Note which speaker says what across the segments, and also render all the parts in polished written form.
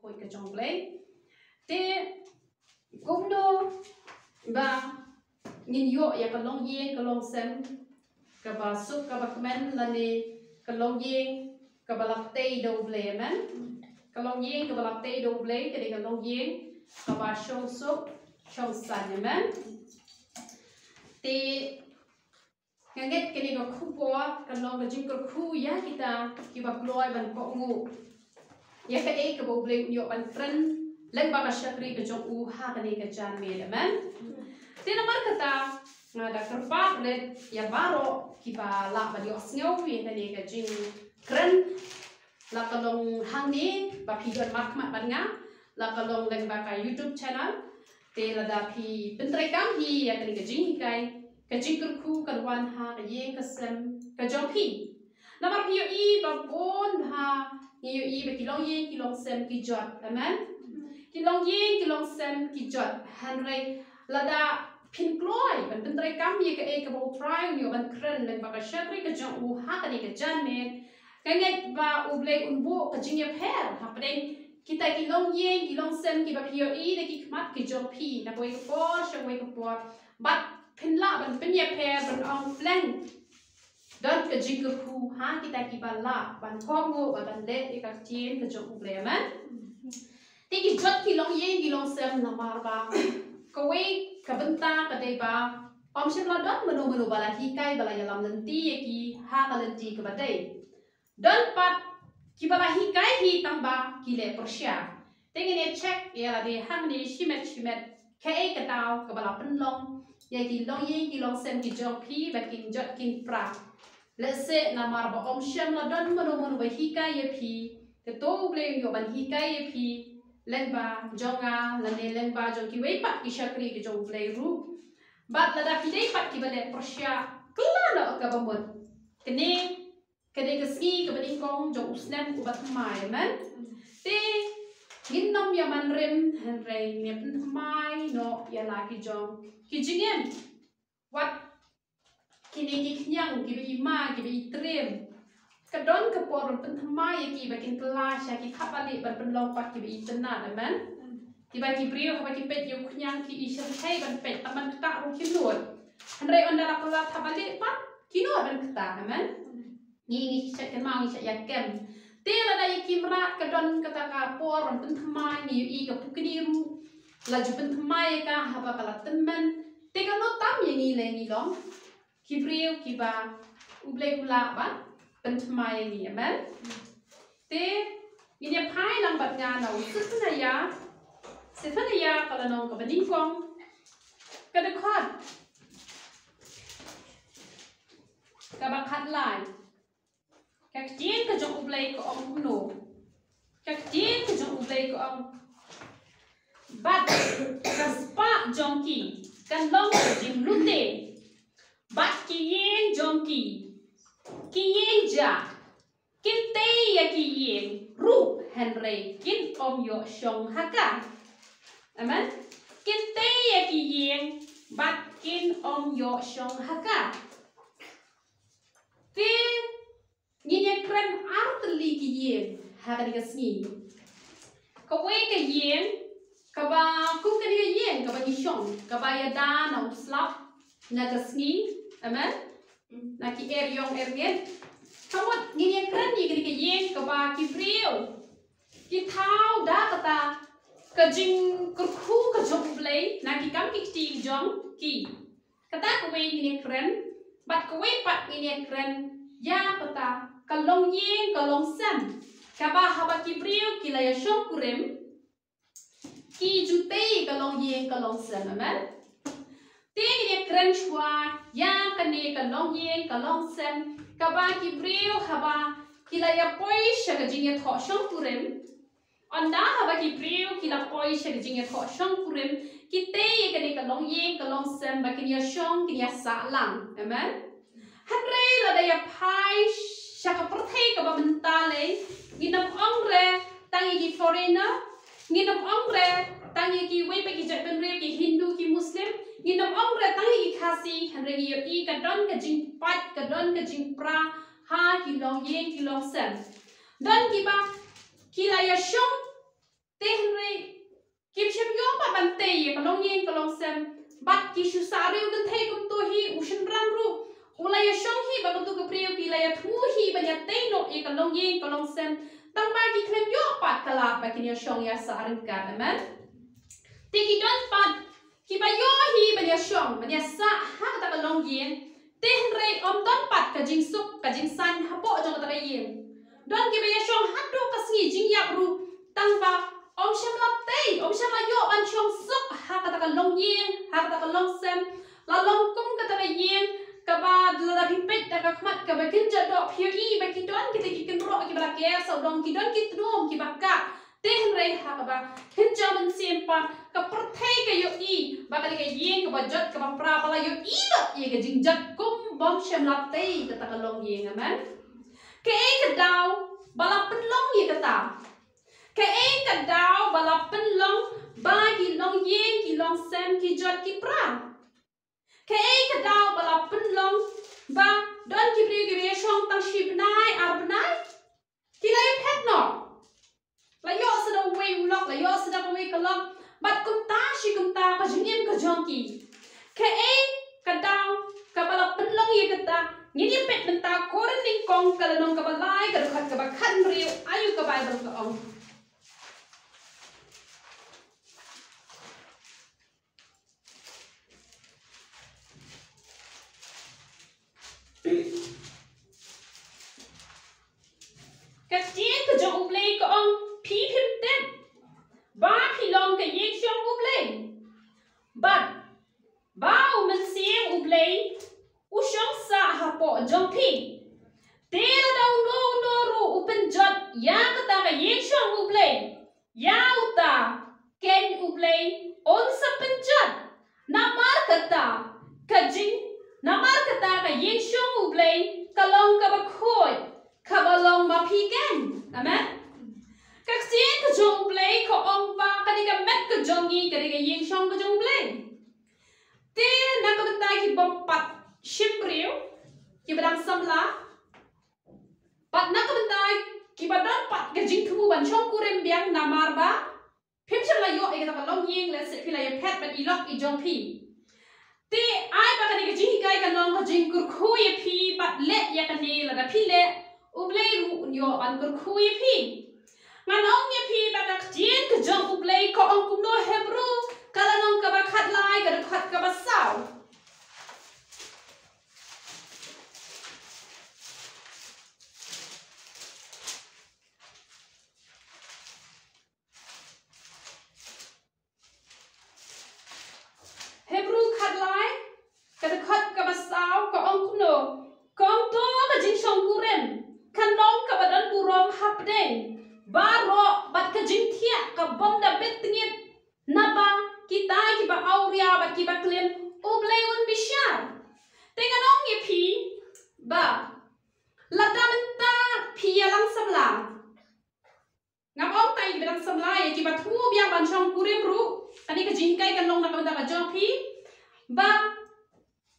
Speaker 1: hội cái trong lấy thế cũng đâu và nhìn yo ya cái long yên cái long xem cái bà súp cái bà comment là nè cái long yên cái bà lắc tây đầu lấy men cái long yên cái bà lắc tây đầu lấy cái này cái long yên cái bà show súp show sàn men thì cái này cái khu bò cái long cái chính cái khu ya kita keluar ban kok ngu ya cái bộ lấy yo ban friend lần ba syakri ke jong uha kani ke jan melemen tina mar kata ngada kerpat le ya baro kiba la ba yo snyo ye kani ke jing kren la kalong hang ni ba pi don mak mak ban nga la kalong leng ba ka YouTube channel te la da pi pentre kam hi ya kani ke jing kai ke jing ku kan wan ha ke ye ke sem ke jong pi la ba pi yo I ba bon ha ni yo I ba kilong ye kilong sem ki jot amen kilong ye kilong sem ki jot hanrei lada pin kloi ban pentre kam ye ke bo try yo ban kren le ba ka shakri ke jong u ha ka ni ke jan me ka ngai ba u ble un bo ka jing ye pher ha pren kita kilong ye kilong sem ki ba pio I de ki kmat ki jong pi na boi ko shang wei ko po bat pin la ban pin ye pher ban ong plan don ke jing ku ha kita ki ba la ban ko ngo ban le e ka tien ke jong u ble man Tiki jot kilong ye kilong sem na marba. Kawe kabenta kadai ba. Omsim ladot menu bala hikai bala yalam nanti ye ki ha kalenti kabadai. Don pat ki bala hikai hi tamba kile persya. Tengi ne check ya la de hamni shimet kai katau kabala penlong. Ye kilong ye kilong sem ki jok pi bakin jot kin pra. Let's say na marba omsim ladot menu ba hikai ye pi. Teto bleng yo ban hikai ye pi. Lengba jonga lane lengba jong ki wei pat ki shakri ki jong play ru bat lada pi dei pat ki bale persya klana ka bamot kene ke ski ke bading kong jong usnem ku bat mai man te ginnom ya man rem henrei me pen mai no ya la ki jong ki jingem wat kini ki knyang ki bi ma ki bi trem kadon ke por pen thamai ki bakin kelas ya ki khapali ban pen lompat ki bi tena man ki ba ki brio ba ki pet yo knyang ki isem hai ban pet taman ta ru ki nuot hanrei on dara kala thabali pat ki nuot ban kta man ni chat kan mau chat ya kem te la dai ki mrat kadon kata ka por pen thamai ni I ka pukni ru la ju pen thamai ka haba kala temen te ka no tam ye ni le ni long ki brio ki ba uble ula baเป็นทำไมนี่แม่เต้ยินดีพายนางบัดงานเราซึ่งพนัยยาก็ละน้องกับบัดนี้กองกระดคอดกับบักคัดลายแกเจียนกับจงอุบเลยก็อมคุณหนูแกเจียนกับจงอุบเลยก็อมบัดกับสปาจงกีกันลองกับจิมลุเตบัดกีเย็นจงกีKiyen ja, kin te ya kiyen, ru Henry kin om yo shong haka. Amen. Kin te ya kiyen, bat kin om yo shong haka. Te nginya kren artli kiyen haka diga sni. Kawe kiyen, kaba ku kiyen kaba ni shong, kaba ya da na slap na sni. Amen. Naki yong ngen kamot ngini kren ni kini yen ka ba ki brio ki thau da kata ka jing kurkhu ka jong play naki kam ki ti jong ki kata ko we ngini kren bat ko we pat ngini kren ya kata ka long yen ka long sam ka ba haba ki brio ki la ya shong kurem ki jute ka long yen ka long sam amen Tini dia keren chua, yang kene kalong yen kalong sem, kaba ki brio haba kila ya poi shaga jingya thok shong kurem, onda haba ki brio kila poi shaga jingya thok shong kurem, kite ye kene kalong yen kalong sem ba kini ya shong kini ya sa lang, amen? Hanre la da ya pai shaga perthai kaba mentale, ginam ongre tangi ki foreigner, ginam ongre tangi ki wei pa ki Japan re ki Hindu ki Muslim. Ginam ongre tangi khasi hanre yo I kadon ka jing pat kadon ka jing pra ha kilong yen kilong sem don ki ba kila ya shong ye ka long yen ka long sem bat ki shu sa riu kan thei kum to hi ushin rang ru ulaya shong hi ba tu ka priu ki laya thu hi ba ya tei no ye ka long yen ka long sem tang ba ki klem yo pat kala ba ki ya shong ya sa rin ka amen ti ki don pat ki ba yo hi ba ya shong ba ya sa ha ka ta long yen ten rei om don pat ka jing sup ka jing san ha po jong ta yen don ki ba ya shong ha do ka si jing ya ru tang ba om sham la tei om sham la yo ban shong sup ha ka ta long yen ha ka ta long sem la long kum ka ta yen ka ba la bi pet ta ka khmat ka ba kin ja do phio I ba ki don ki te ki kin ro ki ba ke sa dong ki don ki trom ki ba ka ten rei ha ka ba kin ja man sem pa ka per thei ka yo I ba ka ke yen ka ba jot ka ba pra pa la yo I lo ye ka jing jat kum bom sham la tei ka ta long yen amen ke ka dau ba la pen long ye ka ta ke ka dau ba la pen long ba ki long yen ki long sem ki jot ki pra ke ka dau ba la pen long ba don ki pri ki be shong tang shi bnai ar bnai ki la pet no la yo sa da we lock la yo sa da we ka lock bat kum ta shi kum ta ka jingim ka jong ki ke ka dau ka ba la pen long ye ka ta ni ni pet men ta ko ren ning kong ka la nong ka ba lai ka khat ka ba khan riu ayu ka ba dong ka ong cái tiếng của trong úp lê của ông phí phim tên ba phí lòng cái yên trong úp lê bật ba mình xem úp lê u trong xa hạ bộ trong phí tê là đâu nô ru upen jot ya cái ta cái yên trong úp lê ya uta ken úp lê on sa pen jot na mar cái ta cái jing na mar cái ta cái yên trong úp lê cái lòng cái bạc khôi kabalong mapikan, amen. Các chiến cái jong play ko ông ba cái này met cái jong yi cái này yeng shong cái jong play. Te na cái tay ki bom pat shimbriu ki badang samla. Pat na cái tay ki badang pat cái jing thu ban shong kurem biang namar ba. Phim chang la yo cái ta long yeng le se phi la ye pet ban ilok I jong phi. Te ai ba cái này jing kai cái long cái jing kur khu ye phi pat le ya cái này là phi le. Ublay ru nyo ban kur khui phi ngan ong ye phi ba ka jien ka jong ublay ko ong kum no hebru kala nong ka ba khat lai ka khat ka ba sao hebru khat lai ka khat ka ba sao ko ong kum no ko ong to ka jing shong kurem kan long ka badan burom hap den baro bat ka jing thia ka bom da bet ngit na ba kita ki ba auria bat ki ba klem ublay un bishar tengan ong ye phi ba ladam ta phi lang samla ngap ong tai bi lang samla ye ki ba thu biang ban chong kurem ru ani ka jing kai kan long na ka da ka jong phi ba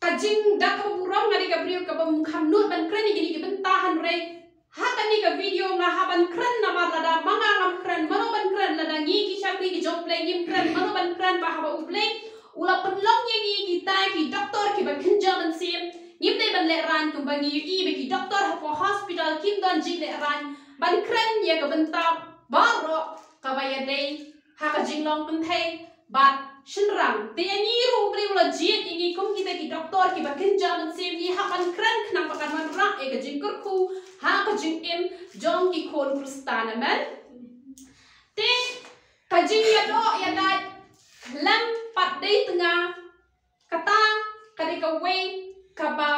Speaker 1: ka jing da ka burom ngari ka brio ka bom kham nut ban kren ni ki ban tahan re hata ni ka video nga haban kren na marlada mga ngam kren mano ban kren lada ngi ki chakri ki jong play ngim kren mano ban kren ba haba uplay ula penlong ye ngi ki tai ki doctor ki ba khinja ban sim ngim dei ban le ran kum ba ngi I be ki doctor ha po hospital kim don jing le ran ban kren ye ka ban ta baro ka ba ya dei ha ka jing long kun thei bat shin rang te ngi ru bre ula jit ngi kum ki te ki doctor ki ba khinja ban sim ni ha ban kren khna pa kan man ra e ka jing kur khu ha ka jing em jong ki khon kristan amen te ka jing ya do ya dai lam pat dei tanga kata ka de ka we ka ba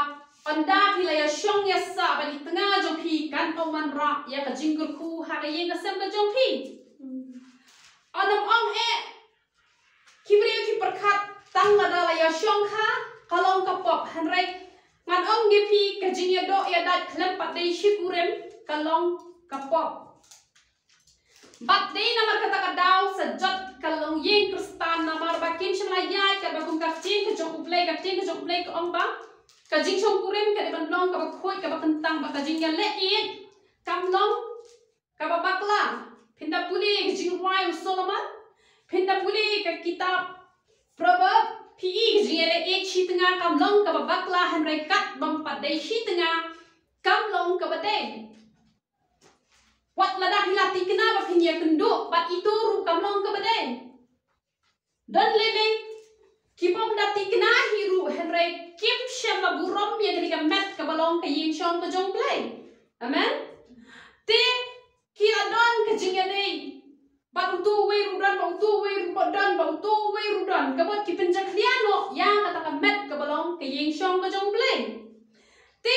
Speaker 1: anda phi la ya shong ya sa ba ni tanga jong phi kan ong man ra ya ka jing kur khu ha ka yeng ka sem ka jong phi anam ong e kibri ki perkhat tang la da la ya shong kha kalong ka pop han rei ngan ong ngi phi ka jing ya do ya dai klem pat dei shi kurem kalong ka pop bat dei namar kata ka daw sa jot kalong yeng kristan namar ba kin shla yai ka ba kum ka tin ka jong play ka tin ka jong play ka ong ba ka jing shong kurem ka de ban long ka ba khoi ka ba kentang ba ka jing ya le I kam long ka ba bakla pinda puli ka jing wai solomon pinda puli ka kitab Proverb PE jing le e chi tengah kam long ka bakla henry kat bam pat dei chi tengah kam long ka badai. Wat lada hilati kena ba pinya kenduk bat itu ru kam long ka badai. Dan lele kipom dati kena hiru henry kim shem la burom yang ketika met ka balong ka yin shong ka jong play. Amen. Te kira don ka jing le Bau tu we rudan, bau tu we rudan, bau tu we rudan. Kabut ki penjak liano yang kata kamet ke balong ke yeng shong ke jong play. Te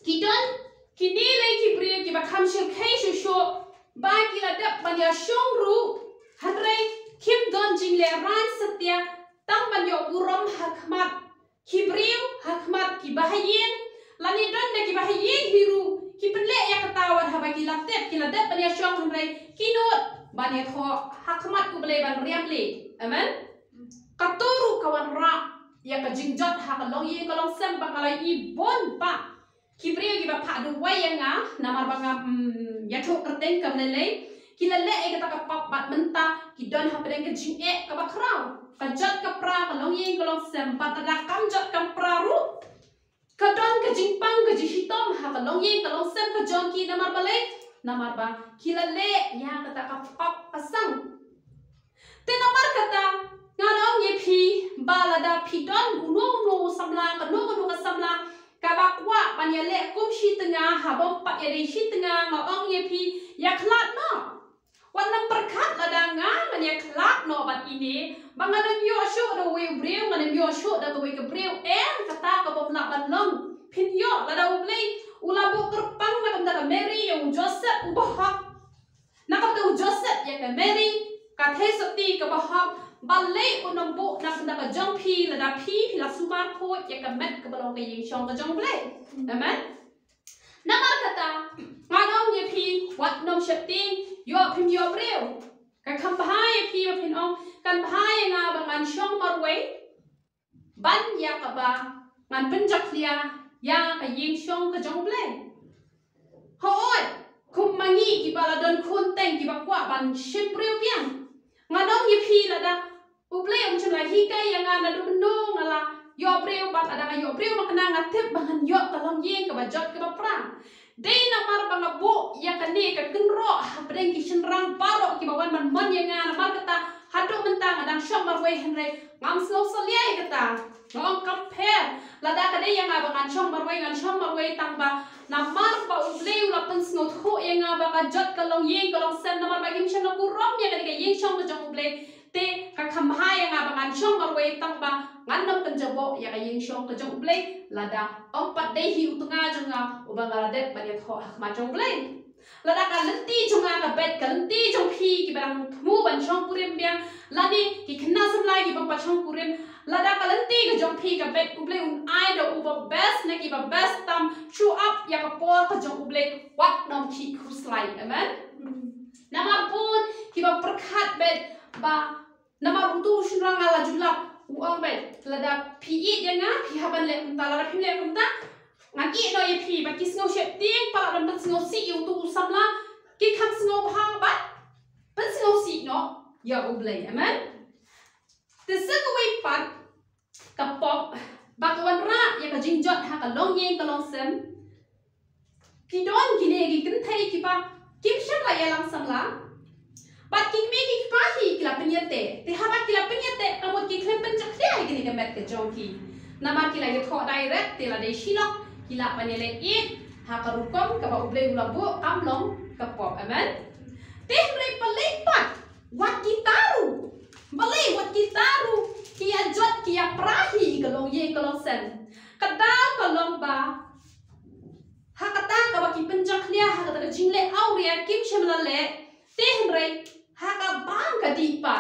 Speaker 1: kidon kini lagi ki beri ki bakam shil kai shusho ba ki ladap banya shong ru hadrai kim don jing le ran setia tang banyo burom hakmat ki beriu hakmat ki bahayen lani don de ki bahayen hiru ki penle ya ketawa haba ki ladap banya shong hadrai kinot banyak ho hakmat ku boleh ban riam le. Amen. Katuru kawan ra ya ka jingjot ha ka long ye ka long sem ba kalai I bon pa. Kibriyo ki ba pa du wai yang namar banga ya tho kerteng ka lele. Ki lele e ka ka pap bat menta ki don ha pedeng ka jing e ka ba krau. Ka jot ka pra ka long ye ka long sem pa ta da kam jot ka pra ru. Ka don ka jing pang ka ji hitom ha ka long ye ka long sem ka jon ki namar balai. Namar ba kilale ya kata kapap pasang. Te namar kata ngalong ye pi balada pi don uno samla kanu ka samla kabakwa panyale kumshi tengah habom pak ya dei shi tengah ngong ye pi ya klat no. Wan perkat lada ngan ya klat no bat ini bangan yo shu do we breu ngan yo shu da we ke breu kata ka bom nak ban long pin yo lada ublei ulabu terpang na kamda ka Mary yung Joseph ubahak nakam ta Joseph ya ka Mary ka thesati ka bahak balai unambu na kamda ka jong pi la pi la sumar ko ya ka met ka balong ka ying shong ka jong blai. Amen. Namar kata nganong ye pi wat nom shapting yo pim yo breu ka kam bahai pi ba pin ong kan bahai nga bangan shong marway ban ya ka ba ngan penjak lia yang ka ying shong ka jong play. Hoy, kum mangi ki bala don kun teng ki bakwa ban shimpriu piang. Nganong ye pi la da uplay ang chula hi kai yang ana do bendong ala yo priu bat ada ka yo priu makna ngatip bangan yo kalong ying ka bajot ka prang. Dei na mar banga bo ya ka ne ka kenro hadeng ki shenrang paro ki bawan man mon yang ana mar kata hadu mentang adang shom marway henry ngam slow soliai kata. Ngong compare lada kade yang abangan shong marway ngan shong marway tangba namar ba ubleu la pensngot ho yang abanga jot kalong yeng kalong sen namar bagim shong na kurom ya kade yeng shong ka jong uble te ka khamha yang abangan shong marway tangba ngan nam penjabo ya ka yeng shong ka jong uble lada ompat dei hi utunga jonga ubanga ladet banyat ho hakma jong uble lada ka lenti jonga ka bet ka lenti jong phi ki barang mu ban shong purim biang lani ki khna samlai ki bang pa shong purim lada kalanti ke jong pi ka bet uble un ai do uba best na ki ba best tam show up ya ka por ka jong uble wat nom ki khuslai. Amen. Namar pun ki ba perkhat bet ba namar utu shunrang ala julap uang bet lada pi I janga pi haban le unta lada pi le unta ngaki no ye pi ba ki sngo shep ting pa dan ban sngo si utu samla ki kham sngo bha ba ban sngo si no ya uble. Amen. Tesegawai pat kapok bakawan ra ya ka jingjot ha ka long yeng ka long sem kidon gine gi kenthai ki pa kim shem la ya lang sam la bat ki me ki pa hi ki la penyete te ha ba ki la penyete kamot ki klem pen chak dia ki ni ka met ka jong ki namar ki la ye tho direct te la de shilok ki la panele I ha ka rukom ka ba uble ula bo kam long kapok. Amen. Te re palai pat wat ki taru balai wat kita ru kia jot kia prahi kalong ye kalong sen kata kalong ba ha kata ka ba ki penjak lia ha kata jingle au ria kim shemla le te hre ha ka bang ka di pa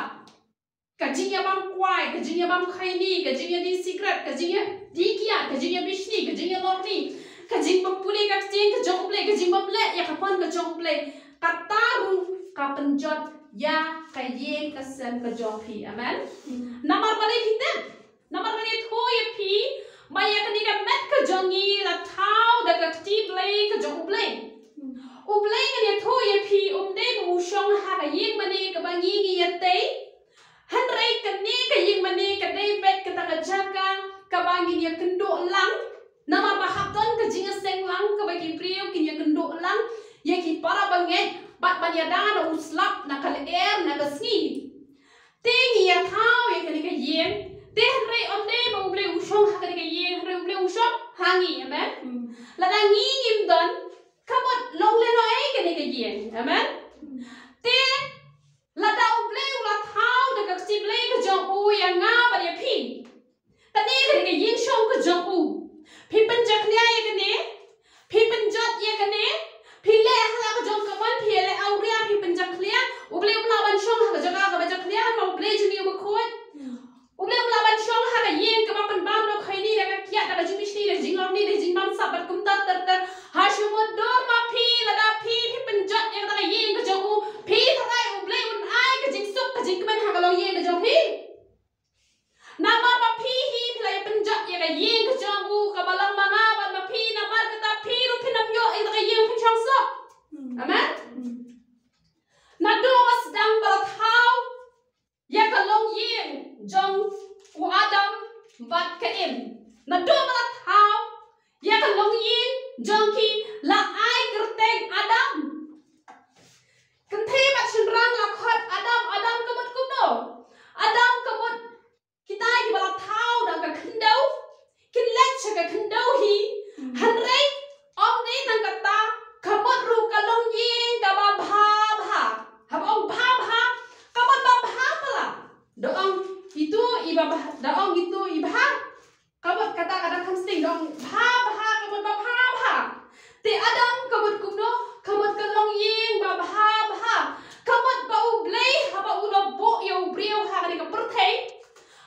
Speaker 1: ka jingya bang kwai ka jingya bang khaini ka jingya di secret ka jingya di kia ka jingya bishni ka jingya lorni ka jing bang puli ka jing ka jong play ka jing bang le ya ka pon ka jong play kata ru ka penjot ya kayeng kasem ka jopi. Amen. Namar balik hitem namar balik thoye pi maya kani ka met ka jongi la thau da ka ti play ka jong play uplay ngani thoye pi umde bu shong ha ka yeng mane ka bangi gi yate hanrai kani ka yeng mane jaga ka baca klian mau play juni ba khoi uble mlaban shong ha ka yen ka ban bam lo khaini la ka kya da jumi shni le jing long ni le jing bam sa bat kum tar tar tar ha shumo dor ma phi la da phi penjat yang da yen ka jogu phi thai uble un ai ka jing suk ka jing man ha ka lo yen ka jo phi na ma ma phi hi play penjat yang ka yen ka jogu ka balang manga ban ma phi na mar ka ta phi ru phi nam yo ai da yen phi chang sok amen na do was dang ba thau ya ka long yen jong u adam bat ka em na do ba thau ya ka long yen jong ki la ai kerteng adam kan the ba chin rang la khat adam ka mot kum no adam ka mot kita ki ba thau da ka khindau kin lech ka khindau hi han rei om ni nang ka ta khamot ru ka long yen ka ba bha bha hab ong bha bha ka ba bha pala do ong itu iba da ong itu iba ka ba kata kada kham sting dong bha bha ka ba bha bha te adam ka ba kum no khamot ka long yen ba bha bha khamot ba u blei ha ba u lo bo yo breu ha ka ni ka perthei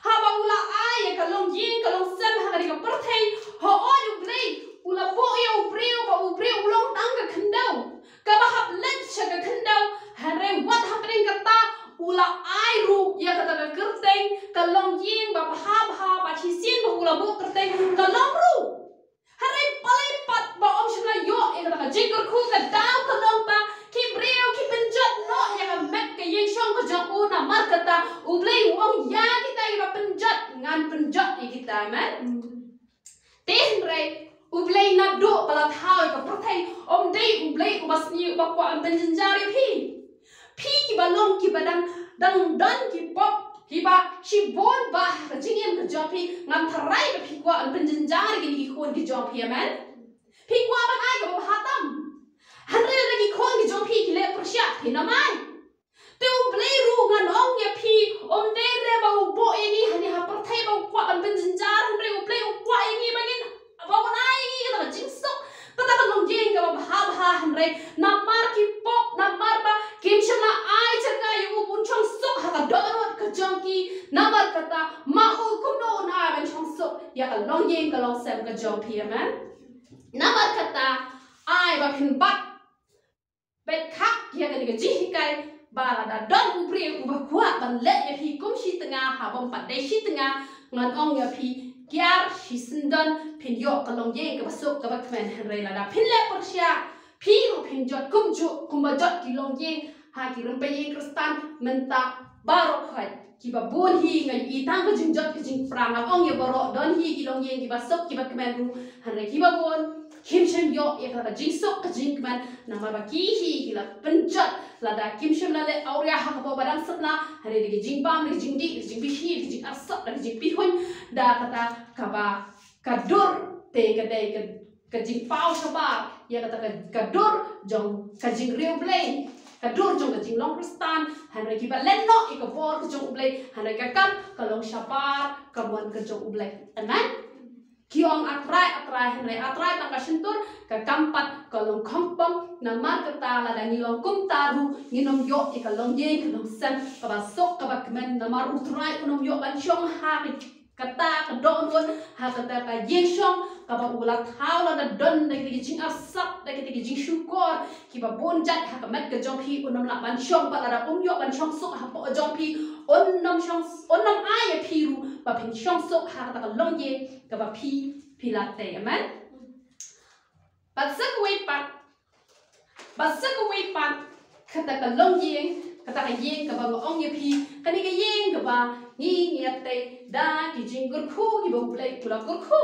Speaker 1: ha ba u la ai ka long yen ka long sam ha ka ni ka perthei ho o yu blei ula bo yo breu ba u breu long tang ka khandau ka ba hab len cha ka khandau hare what happening ka ta ula ai ru ya ka ta ka kerteng ka long yin ba ha ba chi sien ba ula bo kerteng ka long ru hare palai pat ba om shna yo e ka ka jing kur khu ka dau ka long ba ki breu ki penjat no ya ka met ka yin shong ka jong u na mar ka ta u blei ong ya kita i ba penjat ngan penjat i kita man ten rei ublei na do pala thau ka prothai om dei ublei ubasni ba kwa am penjari phi ki ba long ki badang dang dan ki pop ki ba shi bon ba ka jingem ka jopi ngam tharai ba phi kwa am penjari ki khon ki jopi amen phi kwa ban ai ka ba hatam hanre la ki khon ki jopi ki le persya phi na mai te ublei ru ngan ong ya phi om dei re ba u bo ni hani ha prothai ba kwa am penjar hanre ublei kwa ni ba ngin ba nai ni ka jing sok ta ka long jing ka ba ha hanre na mar ki pop na mar ba kim shana ai chaka yu bun chong sok ha ka donot ka jong ki na mar ka ta ma u kum no na ban chong sok ya ka long jing ka long sem ka jong pi amen na mar ka ta ai ba phin bat bet khak ya ka ni ka ji kai ba la da don u bre u ba kwa ban le ya phi kum shi tanga ha bom pat dei shi tanga ngan ong ya phi kiar shi sindon phin yo ka long jing ka ba sok ka ba kmen hanre la da phin le persya phi ru phin jot kum ju kum ba jot ki long jing ha ki rum pe yin kristan menta baro khoi ki ba bon hi ngai i tang ka jing jot ki jing prang ong ya baro don hi ki long jing ki ba sok ki ba kmen ru hanre ki ba bon kim shem yo ya ka jing sok ka jing kmen na ma ba ki hi ki la penjat la da kim shem la le auria ha ka ba badang satna hanre de ki jing bam de jing di jing bi hi jing asap da jing pi hun da kata ka ba ka dur te ka dei ka jing pau ka ba ya kata ka dur jong ka jing riu blei ka dur jong ka jing long kristan hanre ki ba len no i ka bor ka jong blei hanre ka kam ka long shapar ka bon ka jong blei amen ki ong atrai hanre atrai tang ka sintur ka kampat ka long khompong na mar ka ta la da ni long kum taru ni nom yo i ka long ye ka long sem ka ba sok ka ba kmen na mar utrai unom yo ban chong ha kata ka don won ha kata ka yen shong ka ba ulat thau la da don da ki jing asap da ki jing shukor ki ba bon jat ha ka met ka jong phi unom la ban shong pa la da yo ban shong sok ha po jong phi onnom ai ya phi ru ba phin shong sok ha kata ka long ye ka ba phi la te amen ba sak we pa kata ka long ye kata ka yen ka ba ong ye phi kani ka yen ka ba ni te da ki jing gur khu ki ba play kula gur khu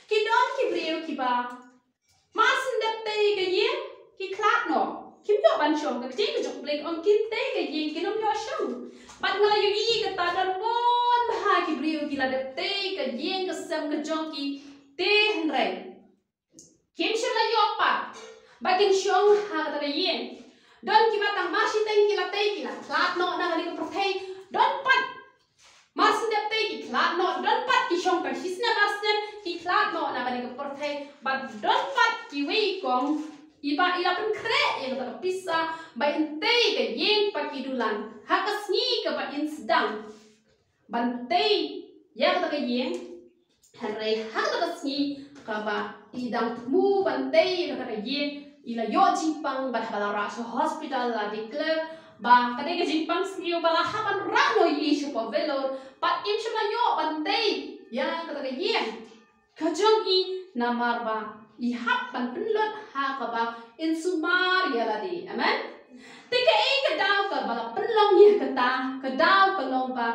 Speaker 1: ki don ki breu ki ba ma sin da te ka yen ki klat no kim yo ban chong ka jing ka jok play on ki te ka yen ki nom yo shong bat ngala yu i ka ta dan bon ha ki breu ki la da te ka yen ka sem ka jong ki te hnrai kim shim la yo pa ba kin shong ha ka ta yen don ki ba tang ma shi teng ki la te ki la klat no na ka ni ka prothei don pat mas ndep te ki klat no don pat ki shong pa shisna masnem ki klat no na bani ka porthai but don pat ki wei kong iba ila pen kre e ka pisa ba inte ka yen pa ki dulan hakas sni ka ba in sedang bantai ya ka ye hanrai hak ta sni ka ba idang mu bantai ka ye ila yo jimpang ba bala ra so hospital la declare ba kadai ka jimpang sni bala haban ra no yi shu pa velor pat im shma yo bantai ya ka ye ka jong i namar ba i hap ban penlot ha ka ba in sumar ya la di amen tika ka daw ka bala penlong ya ka ta ka daw ka long ba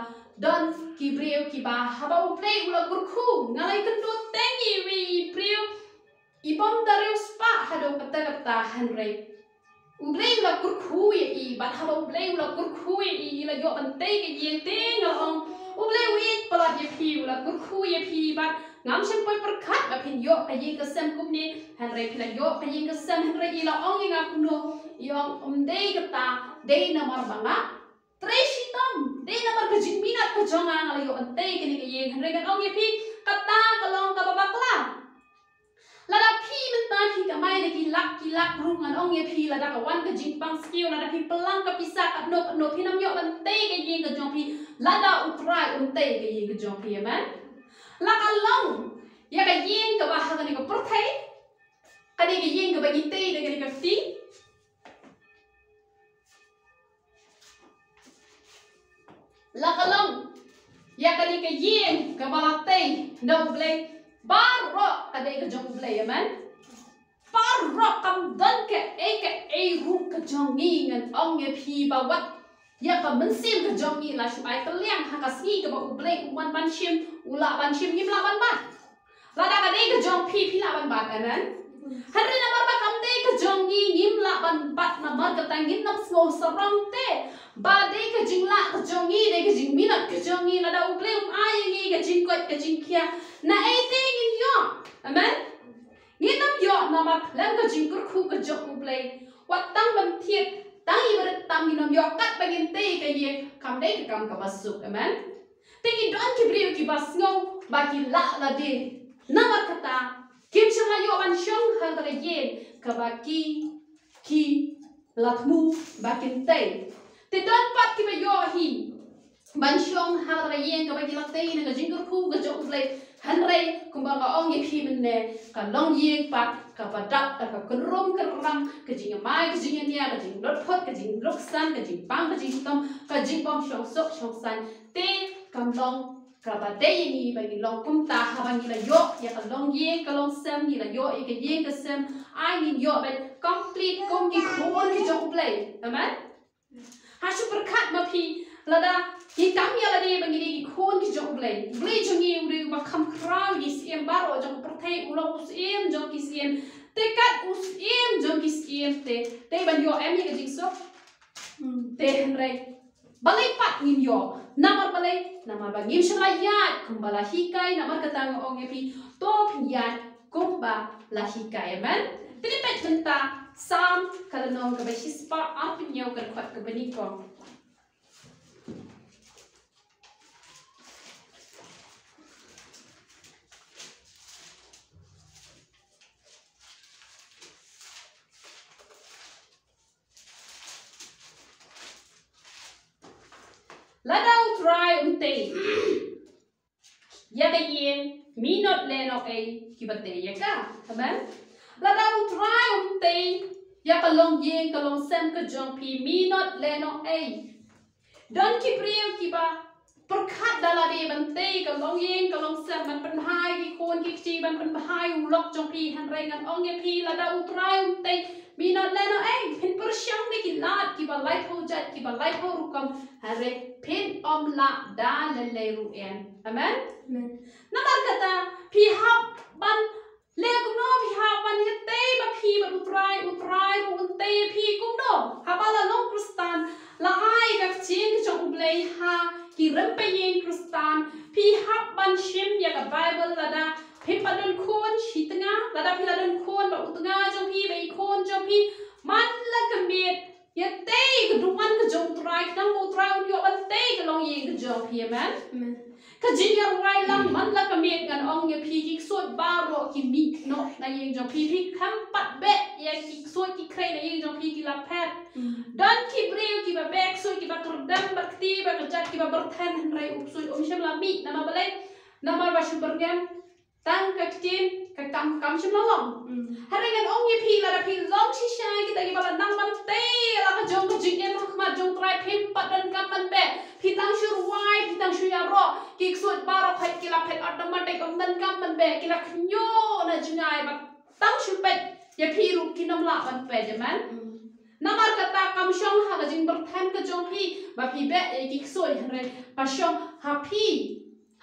Speaker 1: don ki breu ki ba haba u play ula kurku ngalai kendo tengi wi breu ibom dareu spa hado kata hanrei u play ula kurku ya i ba haba u play ula kurku ya i la yo ban te ke ye te ngalong u play wi pala ye pi ula kurku ya pi ba ngam sem poi perkat ba pin yo ka ye ka sem kum ni hanrei pila yo ka ye ka sem hanrei ila ong nga kuno yong dei kata dei namar banga Treshitam, dei namar ka jingminat ka jonga ngala yo ante kini ka yeng hanrei kan ong ye pi kata kalong ka babakla lada pi menta pi ka mai de ki lak rungan ong ye pi lada ka wan ka jingpang skill lada pi pelang ka pisa ka no pi nam yo ante ka yeng ka jong pi lada utrai ante ka yeng ka jong pi amen la ka long ya ka yeng ka ba ha ka ni ka perthai ka ni ka yeng ka ba ite de ka ni ka ti lakalong ya kali ke yin ke balate no blay barro kadai ke jong blay amen barro kam dan ke ru ke jongi ngan ong ye pi bawat ya ka mensim ke jongi la shuai ke liang ha ka si ke ba blay uman ban shim ula ban shim yim la ban bat la da kadai ke jong pi la ban bat amen hari namar ba kam dei ke jongi yim la ban bat namar ke tangin nam smo sarong te ba dei ke jingla ke jongi dei ke jing minat ke jongi la da uble ai ngi ke jing kot ke jing kia na ai te ngin yo amen ngin nam yo na ma lam ke jing kur khu ke jok uble wat tang ban thiet tang i ber tam ni nam yo kat ba ngin te ke ye kam dei ke kam ka basuk amen te ki don ki brio ki bas ngau ba ki la de namar kata kim shama yo ban shong hal ka ye ka ba ki latmu ba kin te te don pat ki ba yo hi ban shong hal ka ye ka ba ki lak te na ka jing ku ka jok play hanrei kum ba ka ong ye phi men ne ka long ye pat ka ba dak ka krum ram ka jing mai ka jing nia ka jing lot phot ka jing lok san ka jing pang ka jing tom ka jing bom shong sok shong san te kam long ka ba dei ni ba ni long kum ta ha ba ni la yo ya ka long ye ka long sem ni la yo e ka ye ka sem ai ni yo ba complete kum ki khon ki jong play amen ha super khat ma phi la da ki kam ya la de ba ni ki khon ki jong play jong ni u ba kham krau ni siem ba ro jong prthai u lo us em jong ki siem te kat us em jong ki siem te ba yo em ni ka jing so te hanrei balai pat ngim yo namar balai namar ba ngim shla yat kumbala hikai namar katang ong epi to pian kumba la hikai amen tini pet benta sam kalanong ka ba hispa apinyo kan kwat ka baniko ladau try unte ya yen minot leno ai kibate ya ka amen ladau try unte ya kalong yen kalong sem ka jong pi minot leno ai don ki priyo kiba perkhat dala de bante kalong yen kalong sem man pen hai ki kon ki chi ban pen hai ulok jong pi han rai ngan ong ye pi ladau try unte minot leno ai pin per syang de ki lat ki ba lai ho jat ki ba lai ho rukom hare pin om la da le le ru en amen namar kata pi hab ban le kum no pi hab ban ye te ba pi ba utrai ru te pi kum no habala long kristan la ai ka chin ki chong blai ha ki rem pe yen kristan pi hab ban shim ya ka bible la da pi pa don khon shi tanga la da pi la don khon ba utanga jong pi be khon jong pi man la ka met ya te ka duman ka jong trai nang mo trai yo ban te ka long yen ka jong pi amen Kajinya ruai lang man la kamit kan ong ye pi ki sot baro ki mi no na yeng jong pi kam pat be ye ki sot ki kre na yeng jong pi ki la pet dan ki breu ki ba bek sot ki ba kerdam ba kti ba kejat ki ba berthan rai up sot sham la mi nama balai nama ba shum bergam tang ka ktin ka kam shum la long harengan ong ye pi la pi long shi shai ki ta ki ba nang man te la ka jong ka jing ma jong trai pim pat dan kam man be pi tang shur wai pi tang shur ya ro ki sot baro phai ki la phet automatic om dan kam man be ki la knyo na jingai ba tang shur pet ye pi ru ki nam la ban pe jaman namar kata kam shong ha ga jing berthan ka jong pi ba pi be ki sot hre pa shong ha pi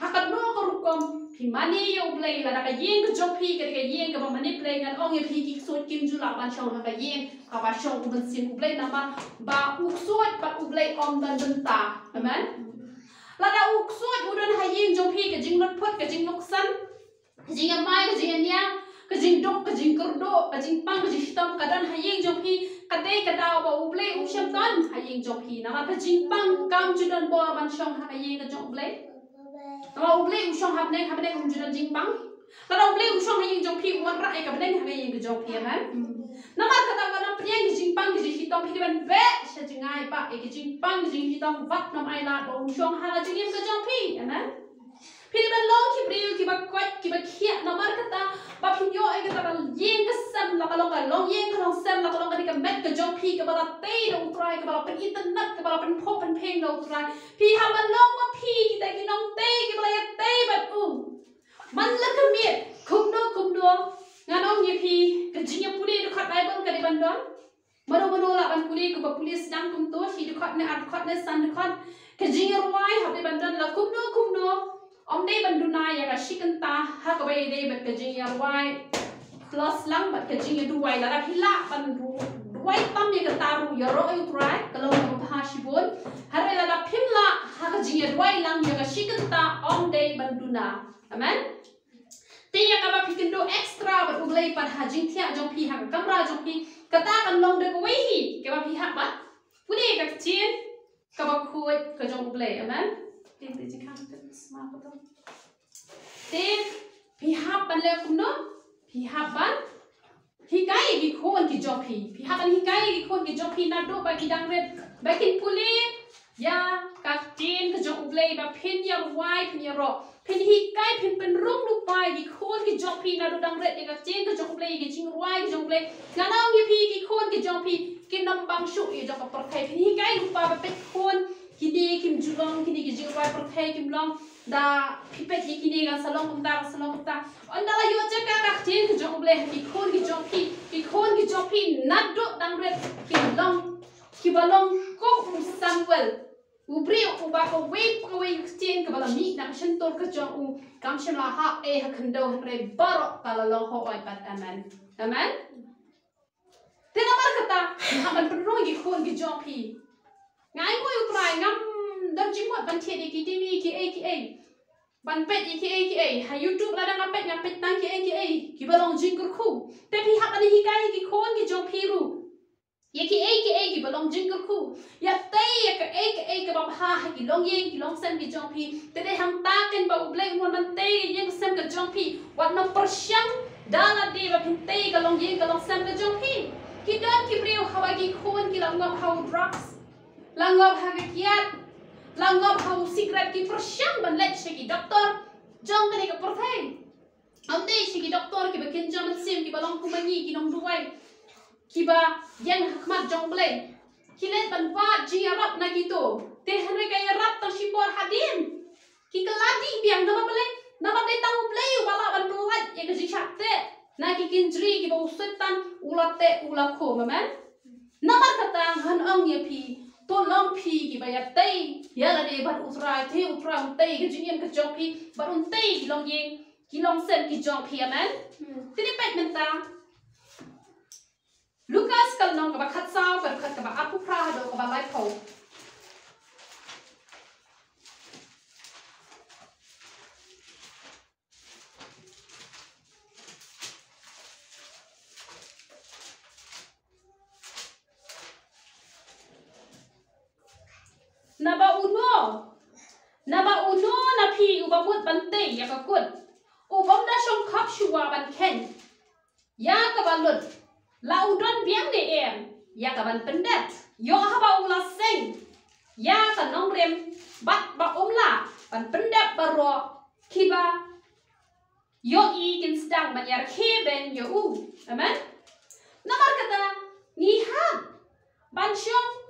Speaker 1: ha ka no ko rukom pi mani yo play la ka yeng ka jong pi ka yeng ka ba mani play ngan ong ye pi ki sot kim ju la ban shong ha ka yeng ka ba shong u ban sim u play nama ba u sot ba u play om dan dan ta amen la da u sot u dan ha yeng jong pi ka jing not phot ka jing nok san ka jing mai ka jing nyang ka jing dok ka jing kurdo ka jing pang ka jing hitam ka dan ha yeng jong pi ka te ka da ba u play u sham tan ha yeng jong pi nama ka jing pang kam ju dan bo ban shong ha ka yeng ka jong play nama u play u shong hab ne kum ju dan jing pang la da u play u shong ha yeng jong pi u wan ra ka ben ha yeng ka jong pi amen nama kata kana priang ki jing pang ki hitam pi ban be sha jingai pa ki jing pang ki hitam vat nam ai la do shong ha ka jing ka jong pi amen pi ban long ki priu ki ba kwat ki ba khia nama kata ba phi yo ai kata yeng ka sam la ka long ka long yeng ka long sam la ka long ka ni ka met ka jong pi ka ba te do trai ka ba pen internet ka ba pen pho pen peng do trai pi ha ban long ma pi ki ta ki long te ki ba ya te ba man la ka mi kum do ngan ong ye pi ka jing puli du khat ai ban ka di ban don mano la ban puli ka ba puli sedang kum to hi du khat ne at khat ne san du khat ka jing ruai ha di ban don la kum no om dei ban du na ya ka shikan ta ha ka bai dei ba ka jing ruai plus lang ba ka jing du wai la ra hila ban ruai tam ye ka taru ya ro ai trai ka lo ka ha shibon ha re la phim la ha ka jing ruai lang ya ka shikan ta om dei ban du na amen tiya ka ba pikin do extra ba uglay pa ha jing thia jong pi ha kamra jong pi kata kan long de ko wi hi ke ba pi ha ba pudi ka chin ka ba khoi ka jong uglay amen tin de ji khang te sma ko to tin pi ha ban le kum no pi ha ban hi kai ki khon ki jong pi ha ban hi kai ki khon ki jong pi na do ba ki dang red ba kin puli ya ka chin ka jong uglay ba pin ya wai pin ya ro pin hi kai pin pen rung lu pai ki khon ki jong pi na do dang red ka chen ka jong play ki ching ruai ki jong play na nang ki pi ki khon ki jong pi ki nam bang shu ye jong ka par thai pin hi kai lu pa ba pet khon ki ni kim julong ki ni ki jing ruai par thai kim long da pi pet hi ki ni ga salong kum ta on da la yo che ka chen ki jong play ki khon ki jong pi na do dang red ki long ki balong ko Samuel ubri uba ko wait ko wait chen ka bala mi na shin tor ka jong u kam shin la ha e ha khando re baro kala lo ho ai pat amen tena mar kata ha man pro gi khon gi jong pi ngai ko yu trai ngam dan jing wat ban the ki tv ki a ban pet ki a ha youtube la dang pet tang ki a ki balong jing kur khu te pi ha ban hi kai ki khon gi jong pi ru ye ki a ki balong jing kur khu ya te ya ka a ka ba ha ki long yeng ki long san ki jong pi te de hang ta ken ba u blek mon ban te yeng san ka jong pi wat no per syang dala de ba pin te ka long yeng ka long san ka jong pi ki don ki breu hawa ki khon ki long ngop how drugs lang ngop ha ki kiat lang ngop how secret ki per syang ban let she ki doctor jong ka ni ka per thai am de she ki doctor ki ba ken jam sim ki balong kumani ki long duai kiba yang hakmat jong play kilet ban wa ji arab na gitu te hanre kay arab tang sipor hadin ki keladi biang nama play tang play wala ban pelat ya ke chatte na ki kinjri ki ba usetan ulate ulakho mamen namar kata han ong ye pi to long pi ki ba ya tei ya la de ban utrai te utrai tei ke jingem ke jong pi ban tei ki long yeng ki long sen ki jong pi amen tini pet menta Lucas kal nong ka ba khat sao ka ba apu pra do ka ba lai pho na ba uno nama uno na pi ubamut bante ya kakut ubam da shong khap shuwa ban ken ya ka balut la udon biang de em ya ka ban pendet yo haba ula seng ya ka nong rem bat ba la ban pendet baro kiba yo I kin stang ban yar keben yo amen namar kata ni ha ban shong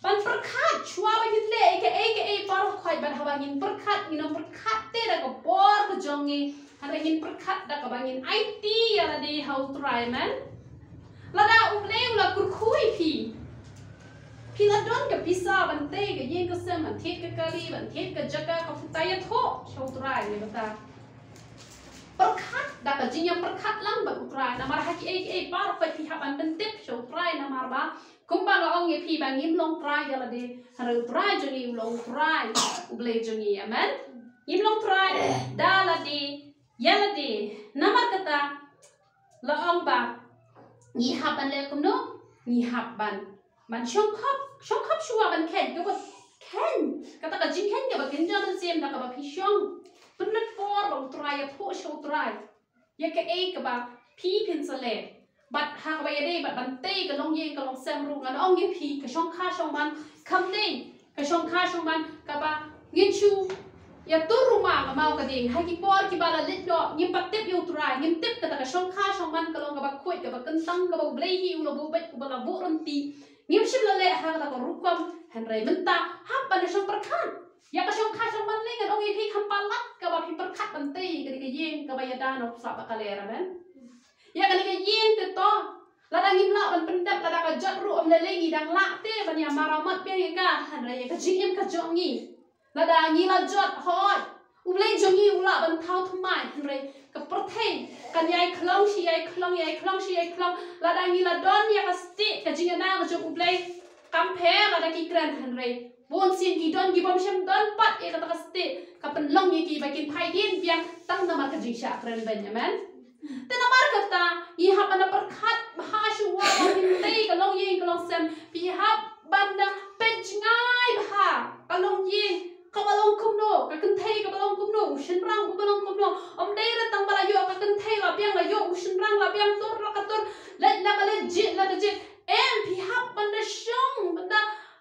Speaker 1: ban perkat chua ban hitle eke par khoi ban habangin perkat ngin perkat te da ko por ko jongi harangin perkat da ko bangin IT ya la di how try man la da uble la kur khui pi la don ka pisa ban te ke yen ko sem ban thet ka kali ban thet ka jaka ka futaya tho how try ne bata perkat da ka jinya perkat lang ban utrai namar haki eke par khoi pi haban ban tip how try namar ba kumbang ong ye pi bangim long try ya la de haru try jongi long try uble jongi amen im long try da la de ya la de namar kata la ong ba ni haban le kumno ni haban man shong khap shua ban ken ko ken kata ka jing ken ka ba ken jaman sem da ka ba pi shong punat for long try ya pho show try ya ka ka ba pi pin sale bat ha ka ba ya de bat ban te ka long ye ka long sem ru ngan ong ye pi ka shong kha shong ban kham de ka shong kha shong ban ka ba ngin chu ya tu rumah ka mau ka ding ha ki por ki bala lit do ngim pat tip yu try ngim tip ka ta ka shong kha shong ban ka long ka ba khoi ka ba kentang ka ba blei hi u lo bo bet ku bala bo ron ti ngim shim la le ha ka ta ko rukom han rai menta ha ban shong perkhan ya ka shong kha shong ban le ngan ong ye pi kham palat ka ba pi perkhat ban te ka di ka yeng ka ba ya da no sa ba ka le ra ben ya kan ka yen te to la dang im la ban pendap la da ka jot ru om le le ngi dang la te ban ya maramat pe ka han ra ya ka jing ka jong ngi la da ngi la jot hoi u le jong ngi u la ban thau thmai han ra ka prothe kan yai khlong shi yai khlong la da ngi la don ya ka sti ka jing na ka jong u le kam phe la da ki kran han ra bon sin ki don ki bom shem don pat e ka ta ka sti ka pen long ye ki ba kin phai din biang tang na ma ka jing sha kran ben amen tenamar kata iha banda perkat bahashu wa hintei kalong ye kalong sem pihak banda penjngai bah kalong ye kabalong kumno ka kentei kabalong kumno shinrang kabalong kumno om dei ra tang bala yo ka kentei la biang la yo shinrang la biang tur la katur let la ka jit em pihak banda shong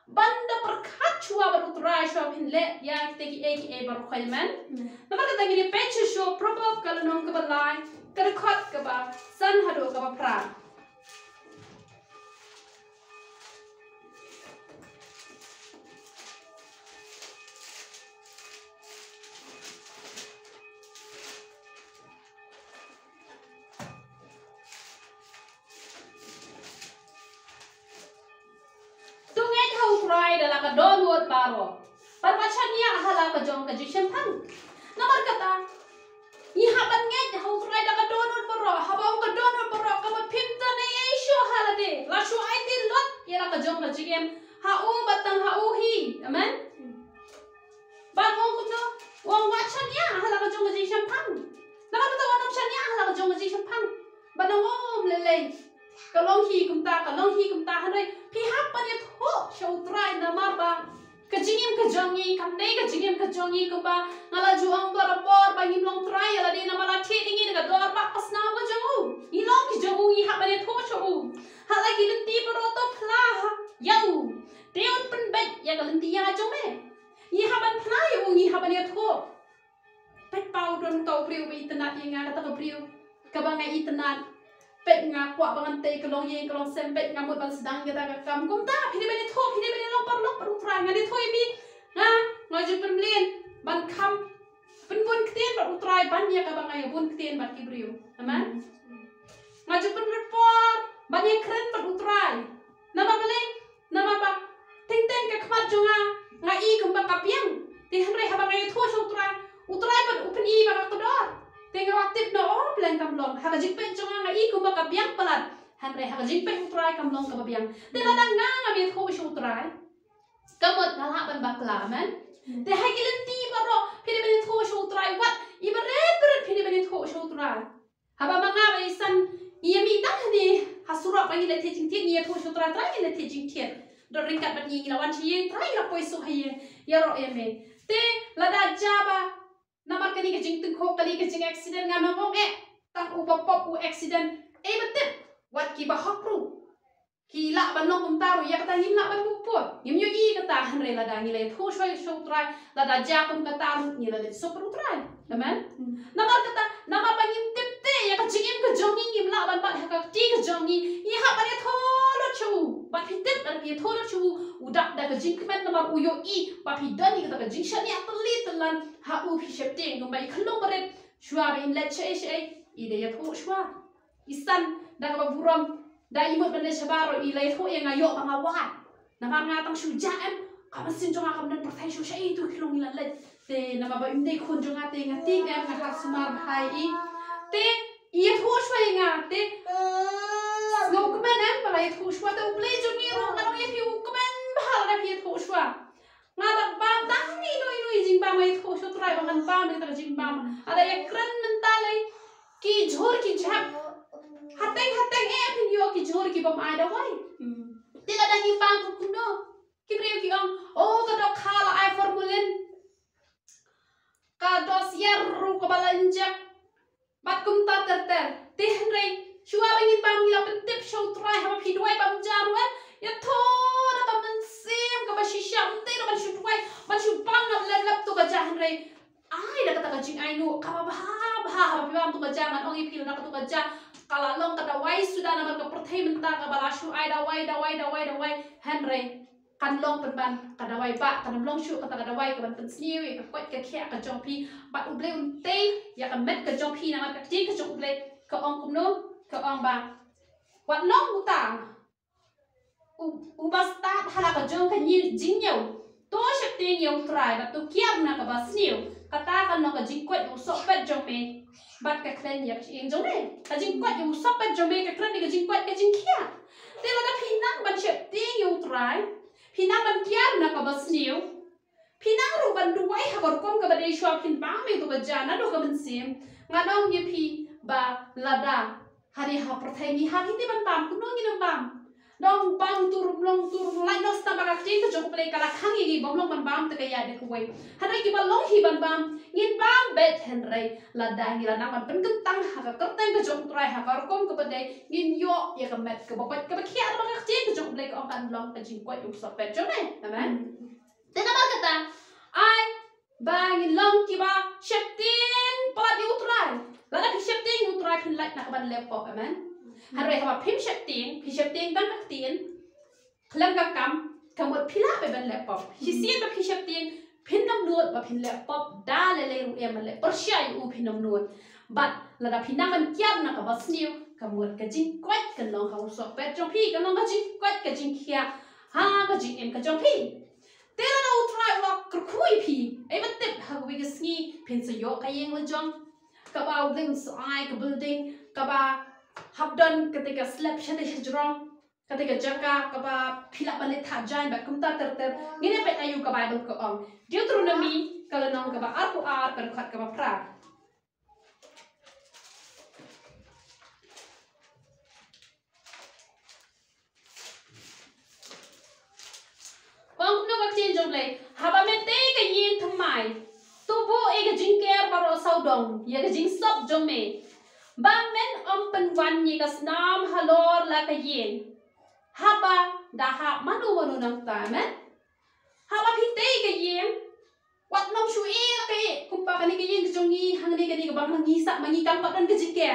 Speaker 1: banda perkat chua baru try shop hinle ya teki eke baru khayman namar kata ngini pechu show proper kalau nong ke balai kerkot ke ba san hado ke ba pra tungai hau try dalam ke download baru permacamnya hala ke jong ke jisem pang namar kata iha ban nge hau try da ka download baru habang ka download baru ka ba pinta ne show hala de la show I did lot ya ka jong ke jigem ha u batang ha u hi amen ban wong kuno wong wachannya hala ka jong ke jisem pang namar kata wong chanya hala ka jong ke jisem pang banong om lele kalong hi kumta hanai pi hapan ya tho show try namar ba kajingim kajongi kamdei kajingim kajongi kuba ngala juang dor por bangim long try ala de namala thi dingi daga dor ba pasna ko jongu ni long ki jongu i ha bane tho show hala ki lenti pro to phla yau teon pen bet ya galanti ya jome i ha ban phla yu i ha bane tho pet pau don to priu bi tanat ye nga ta ko priu ka ba ngai tanat pet nga kwa bangan te kalong ye kalong sempet ngamut ban sedang kita ka kam kum ta phini bani tho phini bani long par long fra ngani thoi bi nga ngaju penlien ban kham penbun ktien ba utrai ban ya ka bangai bun ktien ba kibriu aman ngaju penrepor ban ye kren ba utrai nama bale nama ba ting ting ka khmat jonga nga I kumba kapiang ti hanre ha bangai tho so utrai ban upni ba ka kodor tengok aktif no plan kamlong haka jingpen jonga nga I kumba ka biang palat hanre haka jingpen utrai kamlong ka biang tela dang nga bi tho shu utrai kamot nalha ban bakla man te hagilen ti baro phini bani tho shu utrai wat ibare phini bani tho shu utrai haba manga ba isan yemi tang ni hasura bangi le te jing ti ni tho shu utrai trai le te jing ti do ringkat ban yi lawan chi trai la poi so haye ya ro eme te lada jaba namar kani ke jing tung kho kali ke jing accident nga no e tang u pop u accident e betet wat ki ba hokru ki la ban long taru ya kata nim la ban pupot nim yo i kata hanre la da ni le tho shoi show try la da ja kum kata ni la le so pro try amen namar kata namar ban nim tip te ya ka jingim ka jongi nim la ban ba ka ti ka jongi i ha ban tho lo chu ba phi tip ban ki tho lo chu u dak da ka jing kmen namar u yo i ba phi dan ni kata ka jing shan ya tli tlan ha u phi shep te ngom bai khlong bare shwa ba in let che che i de ya tho shwa isan da ka buram da imut benda sabaro i lai tho yang ayo bang awat nama ngatang suja kamu sin jonga kamu dan pertai susah itu kilong ilan let te nama ba imdei khun jonga te ngati em ngakak sumar bahai i te iya tho shwa ngate ngau kemen em balai tho shwa te uble jongi ro ngano ye piu kemen bahal na pi tho shwa ngada bang tang ni noi jing ba mai tho shwa trai bangan ba me ta jing ba ada ya kran mentale ki jhor ki jhap hateng pin yo ki jhor ki bom ai da wai te la dang impang ku kuno ki preu ki ong oh ka dok khala ai formulen ka dos yer ru ka balanjak bat kum ta ter te henre shua bang impang la pentip show try ha phi doi bam jaru ya tho na ba man sim ka ba shisha te na ban shu doi ban shu bang na lap to ka ja henre ai da kata ka jing ai nu ka ba ha phi bam to ka ja ngan ong i phil na ka to ka ja kalau long kata wai sudah nama ke pertai mentah ke balashu ai da wai Henry kan long penban kata wai pak kan long shu kata kata wai ke ban pensniu ke kuat ke kia ke jongpi bat uble unte ya kan met ke jongpi nama ke jing ke jong uble ke ong kumno ke ong ba wat long utang ubas tat hala ke jong ke nyi jing nyau to shak te nyau try bat tu kiam na ke basniu kata kan no ke jing kuat usok pet jong me bat ka klen ya jing jong ne ka jing kwat yu sop pat jong me ka klen ka jing kwat ka jing kia te la ka pinang ban shep te yu try pinang ban kiar na ka basniu pinang ru ban duai ha kor kom ka ba dei shwa pin ba me to ka jana do ka ban sim ngadong ye pi ba lada hari ha perthai ni ha ki ban pam ku no ni nam bam dong bam tur long lai no sta ba ka jing ka jong play kala khang yi bom long ban bam te ka ya de ku wei hanai ki ba long hi ban bam ngin bam bet henry lada ni la nang ban pen tang ha ka kerteng ka jong trai ha kor kom ka ba dei ngin yo ya ka met ka ba ka ba khia ba ka jing ka jong play ka ban long ka jing kwat yu so pet jong ne amen te na ba kata ai ba ngin long ki ba sheptin pa di utrai la na ki sheptin utrai pin like na ka ban laptop amen Hari apa pim shepting ban kaktin, kelam kakam, kamut pila be ban laptop. Hisian ba pim shepting, pin nam nuot ba pin laptop, dah lele ru em le, persyai u pin nam nuot. But lada pin nam kiam na kabas niu, kamut kajing kuat kenong kau sok pet jong pi, kenong kajing kuat kajing kia, ha kajing em kajong pi. Tera na utrai wak kerkui pi, betet hagwi kesni pin seyok kayeng lejong, kabau ding soai ke building, kabau habdan ketika slap shate shajrong ketika jaka kaba phila bale thajan ba kumta ter ngine pet ayu ka bible ko ong Deuteronomy kala nong kaba arpu ar kan khat kaba pra ong no ka chin jong le haba me te ka yin thamai tu bo e ka jing ker baro saudong ya ka jing sop jong me bang men pen wan ni kas nam halor la ka yin haba da ha manu nang ta men haba phite ka yin wat nom shu e la ka kumpa ka ni ka yin jong ni hang ni ka ni ka bang ni sa mangi kam pa dan ka jike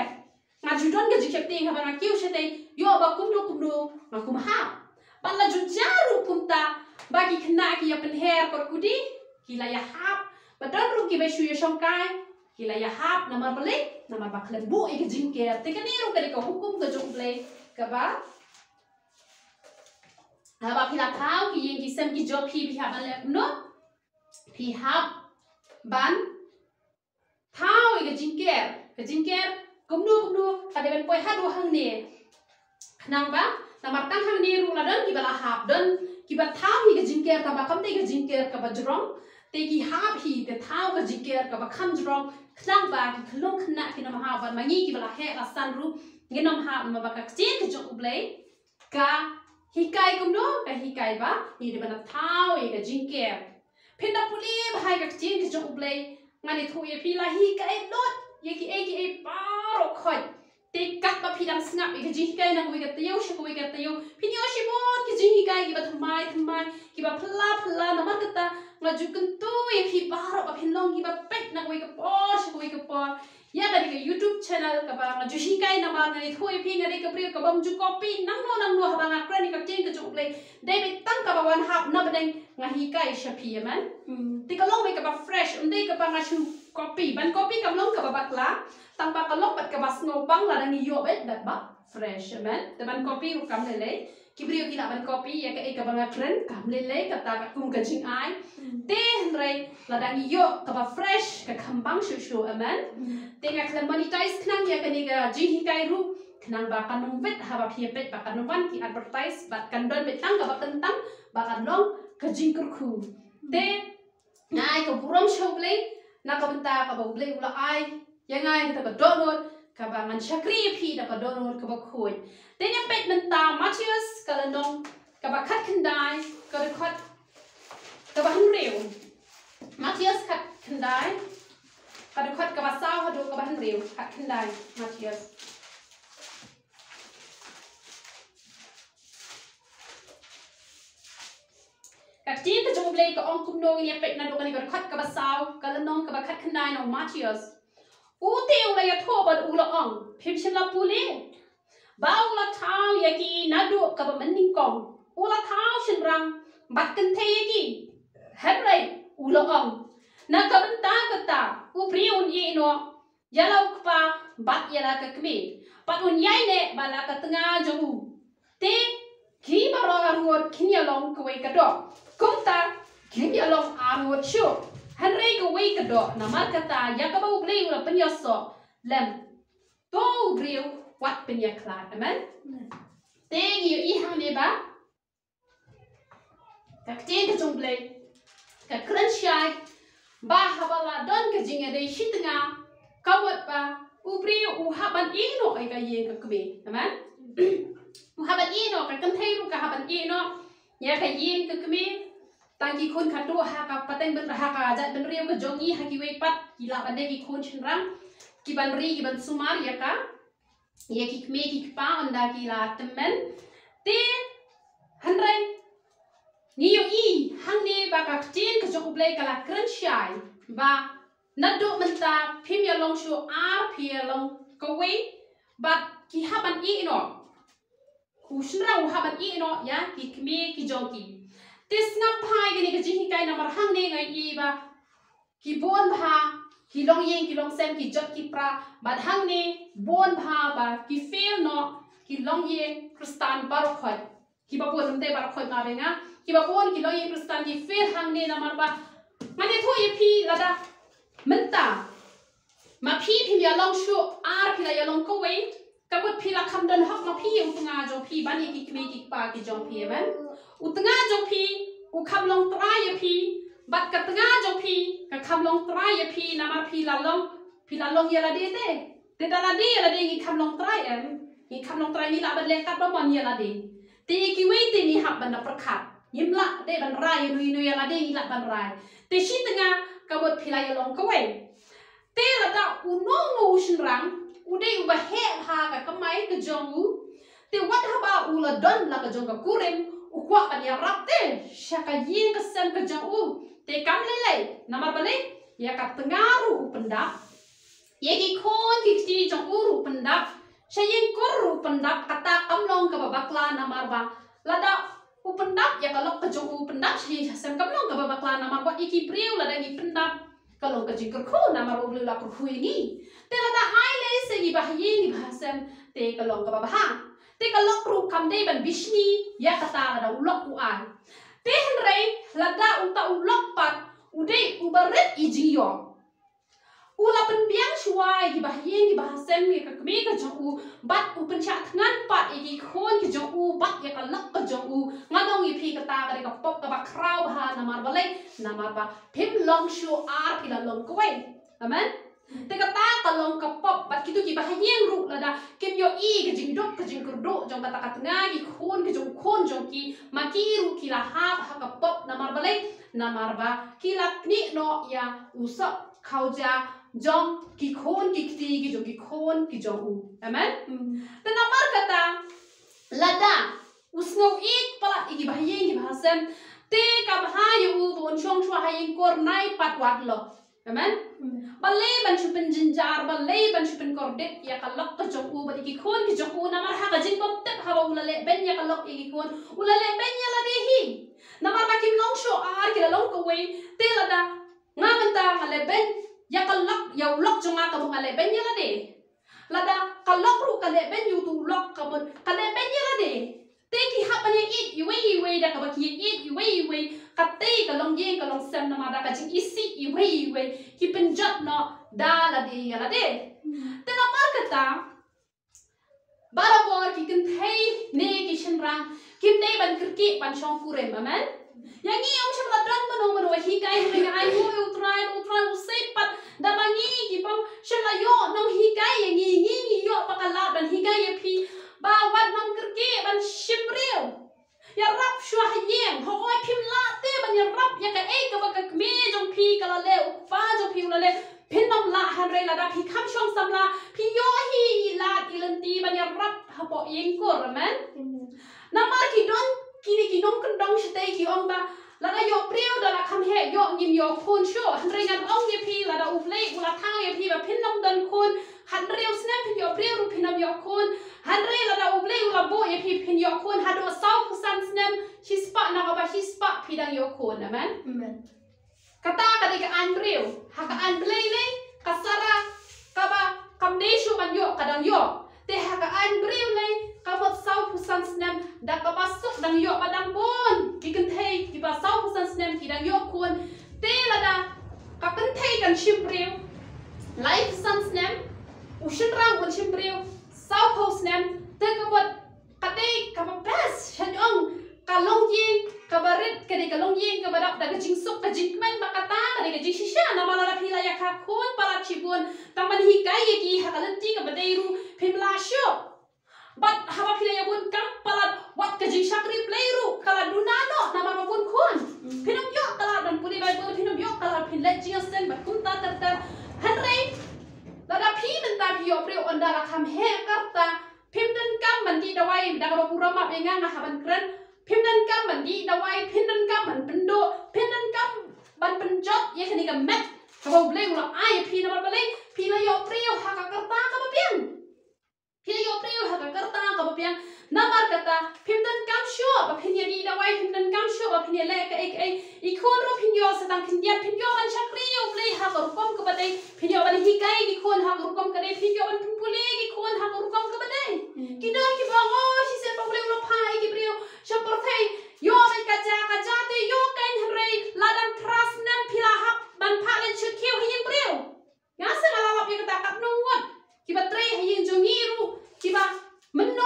Speaker 1: nga judon ka jike ting haba na kiu shete yo ba kum do nga kum ha ban la jun jaru kumta bagi kena ki ya pen her kor kudi kila ya hap badan ru ki be shu ya shong kai kila ya hap nama balik nama bakal bu ik jingker te kan iru kali ka hukum ka jong play ka ba haba pila thau ki yin ki sem ki job hi bi haban le no pi hap ban thau ik jingker kumnu ka de ben poi hadu hang ne nang ba nama tang hang ne ru la dan ki bala hap dan ki ba thau hi ka jingker ta ba kam te ka jingker ka ba jrong te ki hap hi te thau ka jingker ka ba kham jrong Knang ba ki klong kena ki nama ha ban mangi ki bala he la san ru ngi nam ha ma ba ka chin ki jong ublei ka hikai kumno ka hikai ba ni de bana thau e ka jingke phenda puli bhai ka chin ki jong ublei ngani thu ye phi la hikai lot ye ki e paro khoi te kat ba phi dang snap e ka jingkai nang wi ka teu shi wi ka teu phi ni oshi bon ki jing hikai ki ba thamai ki ba phla na mar kata ngaju kentu ye phi paro ba phin long ki ba pek nang wi ka po shi wi ka po ya ka di YouTube channel ka ba ngaju hikai na mar ngani thu ye phi ngani ka pri ka bam ju copy nang no ha ba nga krani ka chin ka jong ublei David tang ka ba wan hap na badeng ngahi kai shapi man ti ka long me ka ba fresh undai ka ba ngashu copy ban copy ka long ka ba bakla tang ba ka long bat ka ba snow bang la dang yo bet dat ba fresh man te ban copy ru kam le ki brio ki la ban copy ya ka ba ngakren kam le ka ta ka kum ka jing ai te hnrei la dang yo ka ba fresh ka khambang shu man te nga klan monetize knang ya ka ni ga jing hi kai ru Kenang bakal numpet haba piepet bakal numpan ki advertise bakal don betang ka bakal tang bakal long ke jingkurku te ngai ke buram shoblei na ka benta ka ba blei ula ai yang ngai kita ka download ka ba ngan shakri phi da ka download ka ba khoi te nya pet menta Matthias ka landong ka ba khat khandai ka de khat ka ba hanreu Matthias khat khandai ka de khat ka ba saw ha do ka ba hanreu khat khandai Matthias Các tin cái trong đây có ông cung nô nghe pet na do cái này khát cái sao cái lần nong cái khát khăn đai nong Matthias u tiêu là ya thô bật u là ông phim xem là puli bao là thao ya ki na do cái mình ninh kong u là thao xem răng bắt cần thay ya ki hết rồi u là ông na cái bên ta u pri un ye no ya lau pa bắt ya la cái kmi bắt un yai ne ba la cái tengah jong te khi mà lo ngon khi nhà long cái cái đó công ta khi nhà long ngon chưa hắn rây cái đó nằm ở cái ta ya cái bao beliu là bên nhà so làm tô beliu quạt bên nhà khlat amen te nhiều ý hàng này ba các trên cái trong beliu các kren shai ba habala don cái gì đây shit nga kawat ba u beliu u haban ino ay cái gì cái kbe amen haban ino ka kan thei ru ka haban ino ya ka yin ka kmi tang ki khun khatu ha ka paten ben ha ka jat ben riu ka jongi ha ki wei pat ki la ban de ki khun chin ram ki ban ri ki ban sumar ya ka ya ki kmi ki pa anda ki la temen te hanrai ni yo i hang ne ba ka tin ka jok blai ka la kran shai ba na do menta phim ya long shu ar phi long ka wei but ki haban ino Usnra haban ino ya ki kme ki jonki tis ngam phai gani ka jing kai namar hang ne ngai i ba ki bon bha ki long yeng ki long sem ki jot ki pra bat hang ne bon bha ba ki fail no ki long yeng kristan bar khoi ki ba bon te bar khoi ma benga ki ba bon ki long yeng kristan ki fail hang ne namar ba mane tho ye phi lada menta ma phi ya long shu ar phi la ya long ko wei Kabut phi la kham don hok ma phi utunga jo phi bani ki kme ki pa ki jong phi ban utunga jo phi u kham long tra ye phi bat ka tanga jo phi ka kham long tra ye phi na ma phi la long ya la de te ta la de ya la de ki kham long tra em ki kham long tra ni la ban le kat ba mon ya la de te ki wei te ni hab ban na prakhat yim la de ban ra ye nu ya la de ni la ban ra te shi tanga kabut phi la ya long ko wei te la ta u no no shin rang Uday uba he ha ka kamai ka jongu te wat haba ula don la ka jonga kurim ukwa ka dia rapte shaka yin ka sem ka jongu te kam lele namar bale ya ka tengaru upendap ye ki khon ki ti jongu ru pendap shayin koru pendap kata kamlong ka babakla namar ba lada upendap ya ka lok ka jongu pendap shayin sem kamlong ka babakla namar ba iki priu lada ngi pendap kalau ka jingker khu namar ublu la ku ini te lada se gi bah yin bah sem te kalong ka ba ha te kalok ru kam dei ban bishni ya kata la ulok u an te henrei la da uta ulok pat udei ubaret ijiyo ula pen biang shuai gi bah yin gi bah sem gi ka kme ka jong u bat u pen cha ngan pat gi khon gi jong u bat ya kalok ka jong u ngadong i phi kata ka ka pop ka ba krau ha namar balai namar ba phim long shu ar phi la long ko wei amen te kata kalong kapop bat kitu ki bahayeng ru lada kim yo I ke jing dok ke jing kurdo jong kata katanga ki khon ke jong khon jong ki maki ru ki la ha kapop namar balai namar ba ki lak ni no ya usap khauja jong ki khon ki kti ki jong ki khon ki jong u amen te namar kata lada usno ik pala iki bahayeng ki bahasem te ka bahayu bon chong chwa hayeng kor nai pat wat lo amen balai ban chupen jinjar balai ban chupen kordet ya kalok ka jong u ba iki khon ki jong u namar ha ka jing kom tep ha ba ulale ben ya kalok iki khon ulale ben ya la de hi namar ba kim long sho ar ki la long ko wei te la da nga benta ngale ben ya kalok ya ulok jong ka bu ngale ben ya la de la da kalok ru kale ben yu tu lok ka bu kale ben ya la de te ki ha ba ne I wei da ka ba ki I wei kate ka long yeng ka long sem na ma da ka jing isi I wei ki penjat no da la de ya la de te na mar kata barabor ki kin thei ne ki shin rang kim ne ban kirki ban chong kurem amen yang ni om sham la dran mano hi kai he ai ho utrai usai pat da bangi ki pam sham la yo nong hi kai yang ni yo pakala ban hi kai ye phi ba wat nong kirki ban shimriu ya rap shwa hayeng ho oi phim la te ban ya rap ya ka e ka ba ka me jong phi ka la le pa jong phi la le phin nom la han re la da phi kham shong sam la phi yo hi la ilan ti ban ya rap ha po yeng ko amen namar ki don kini ki nom kan dong shte ki ong ba la da yo priu da la kham he yo ngim yo khon sho han re ngan ong ye phi la da u le u la thang ye phi ba phin nom don khon han re u snap phin yo priu ru phin nom yo khon han re la da u le u la bo ye phi phin yo khon ha do sau pusan snam chi spa na ba chi spa phi dang yo khon amen kata ka de ka an priu ha ka an ble le ka sara ka ba kam de shu ban yo ka dang yo te ha ka an priu le ka bot sau pusan snam da ka ba sok dang yo ba dang bon ki kan thei ki ba sau pusan snam ki dang yo khon te la da ka kan thei kan shim priu life san snam u shin rang un shim priu sau po snam te ka bot ka te ka ba best shan ong ka long yin ka ba rit ka de ka long yin ka ba da ka jing sok ka jing man ba ka ta ka de ka jing shisha na ma la phi la ya kha khon pala chibun tang ban hi kai ye ki ha ka lan ti ka ba dei ru phim la sho but haba pila ya bun kam palat wat ka jing shakri play ru kala dunano na ma pun khon phinam yo kala dan puni bai bo phinam yo kala phin le jing sen ba kun ta tar han rei la da phi men ta phi yo pre on da la kham he karta phim dan kam man di dawai da ba pura ma be nga haban kran phim dan kam man di dawai phim dan kam man pendo phim dan kam ban penjot ye khani ka met ka bo ble ula ai phi na ba le phi la yo pre yo ha ka karta ka ba pian phi yo pre yo ha ka karta ka ba pian namar kata phim dan kam sho ba phin ye di dawai phim dan kam sho ba phin ye le ka ek I khon ro phin yo sa tang khin dia phin yo ban chakri yo ple ha ka kom ka ba dei phin yo ban hi kai ki khon ha ka kom ka dei phin yo ban phin pule ki khon ha ka kom ka ba dei ki dan ki ba ngo si se ba ble ula phai ki pre yo sha par thai yo ba ka ja te yo kan hre la dan tras nam phila hap ban pha le chut khiu hi yin pre yo nga sa la la pi ka ta kap no ngot ki ba tre hi yin jongi ru ki ba menno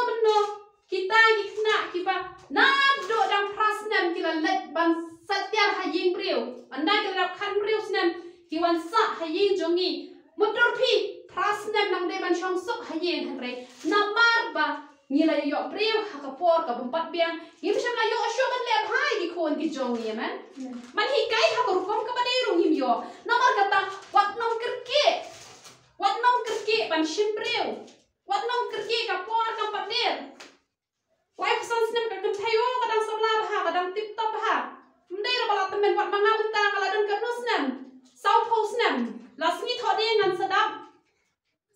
Speaker 1: kita kena kita nak do dang prasnam kita let ban setiap haying priu anda kita kan priu snam kiwan sa haying jongi motor pi prasnam nang de ban chong sok haying hanre namar ba ngila yo priu hakapor ka bumpat biang yim sham la yo asyo ban le phai ki khon ki jongi man man hi kai ha ko kom ka ba de ru him yo namar kata wat nom kerke ban shim priu wat nom kerke ka por ka patir life sans nem ka tayo kadang sabla ha kadang tip top ha mdei ra bala temen wat manga buta kala dan kanus nem south post nem lasni thode ngan sadap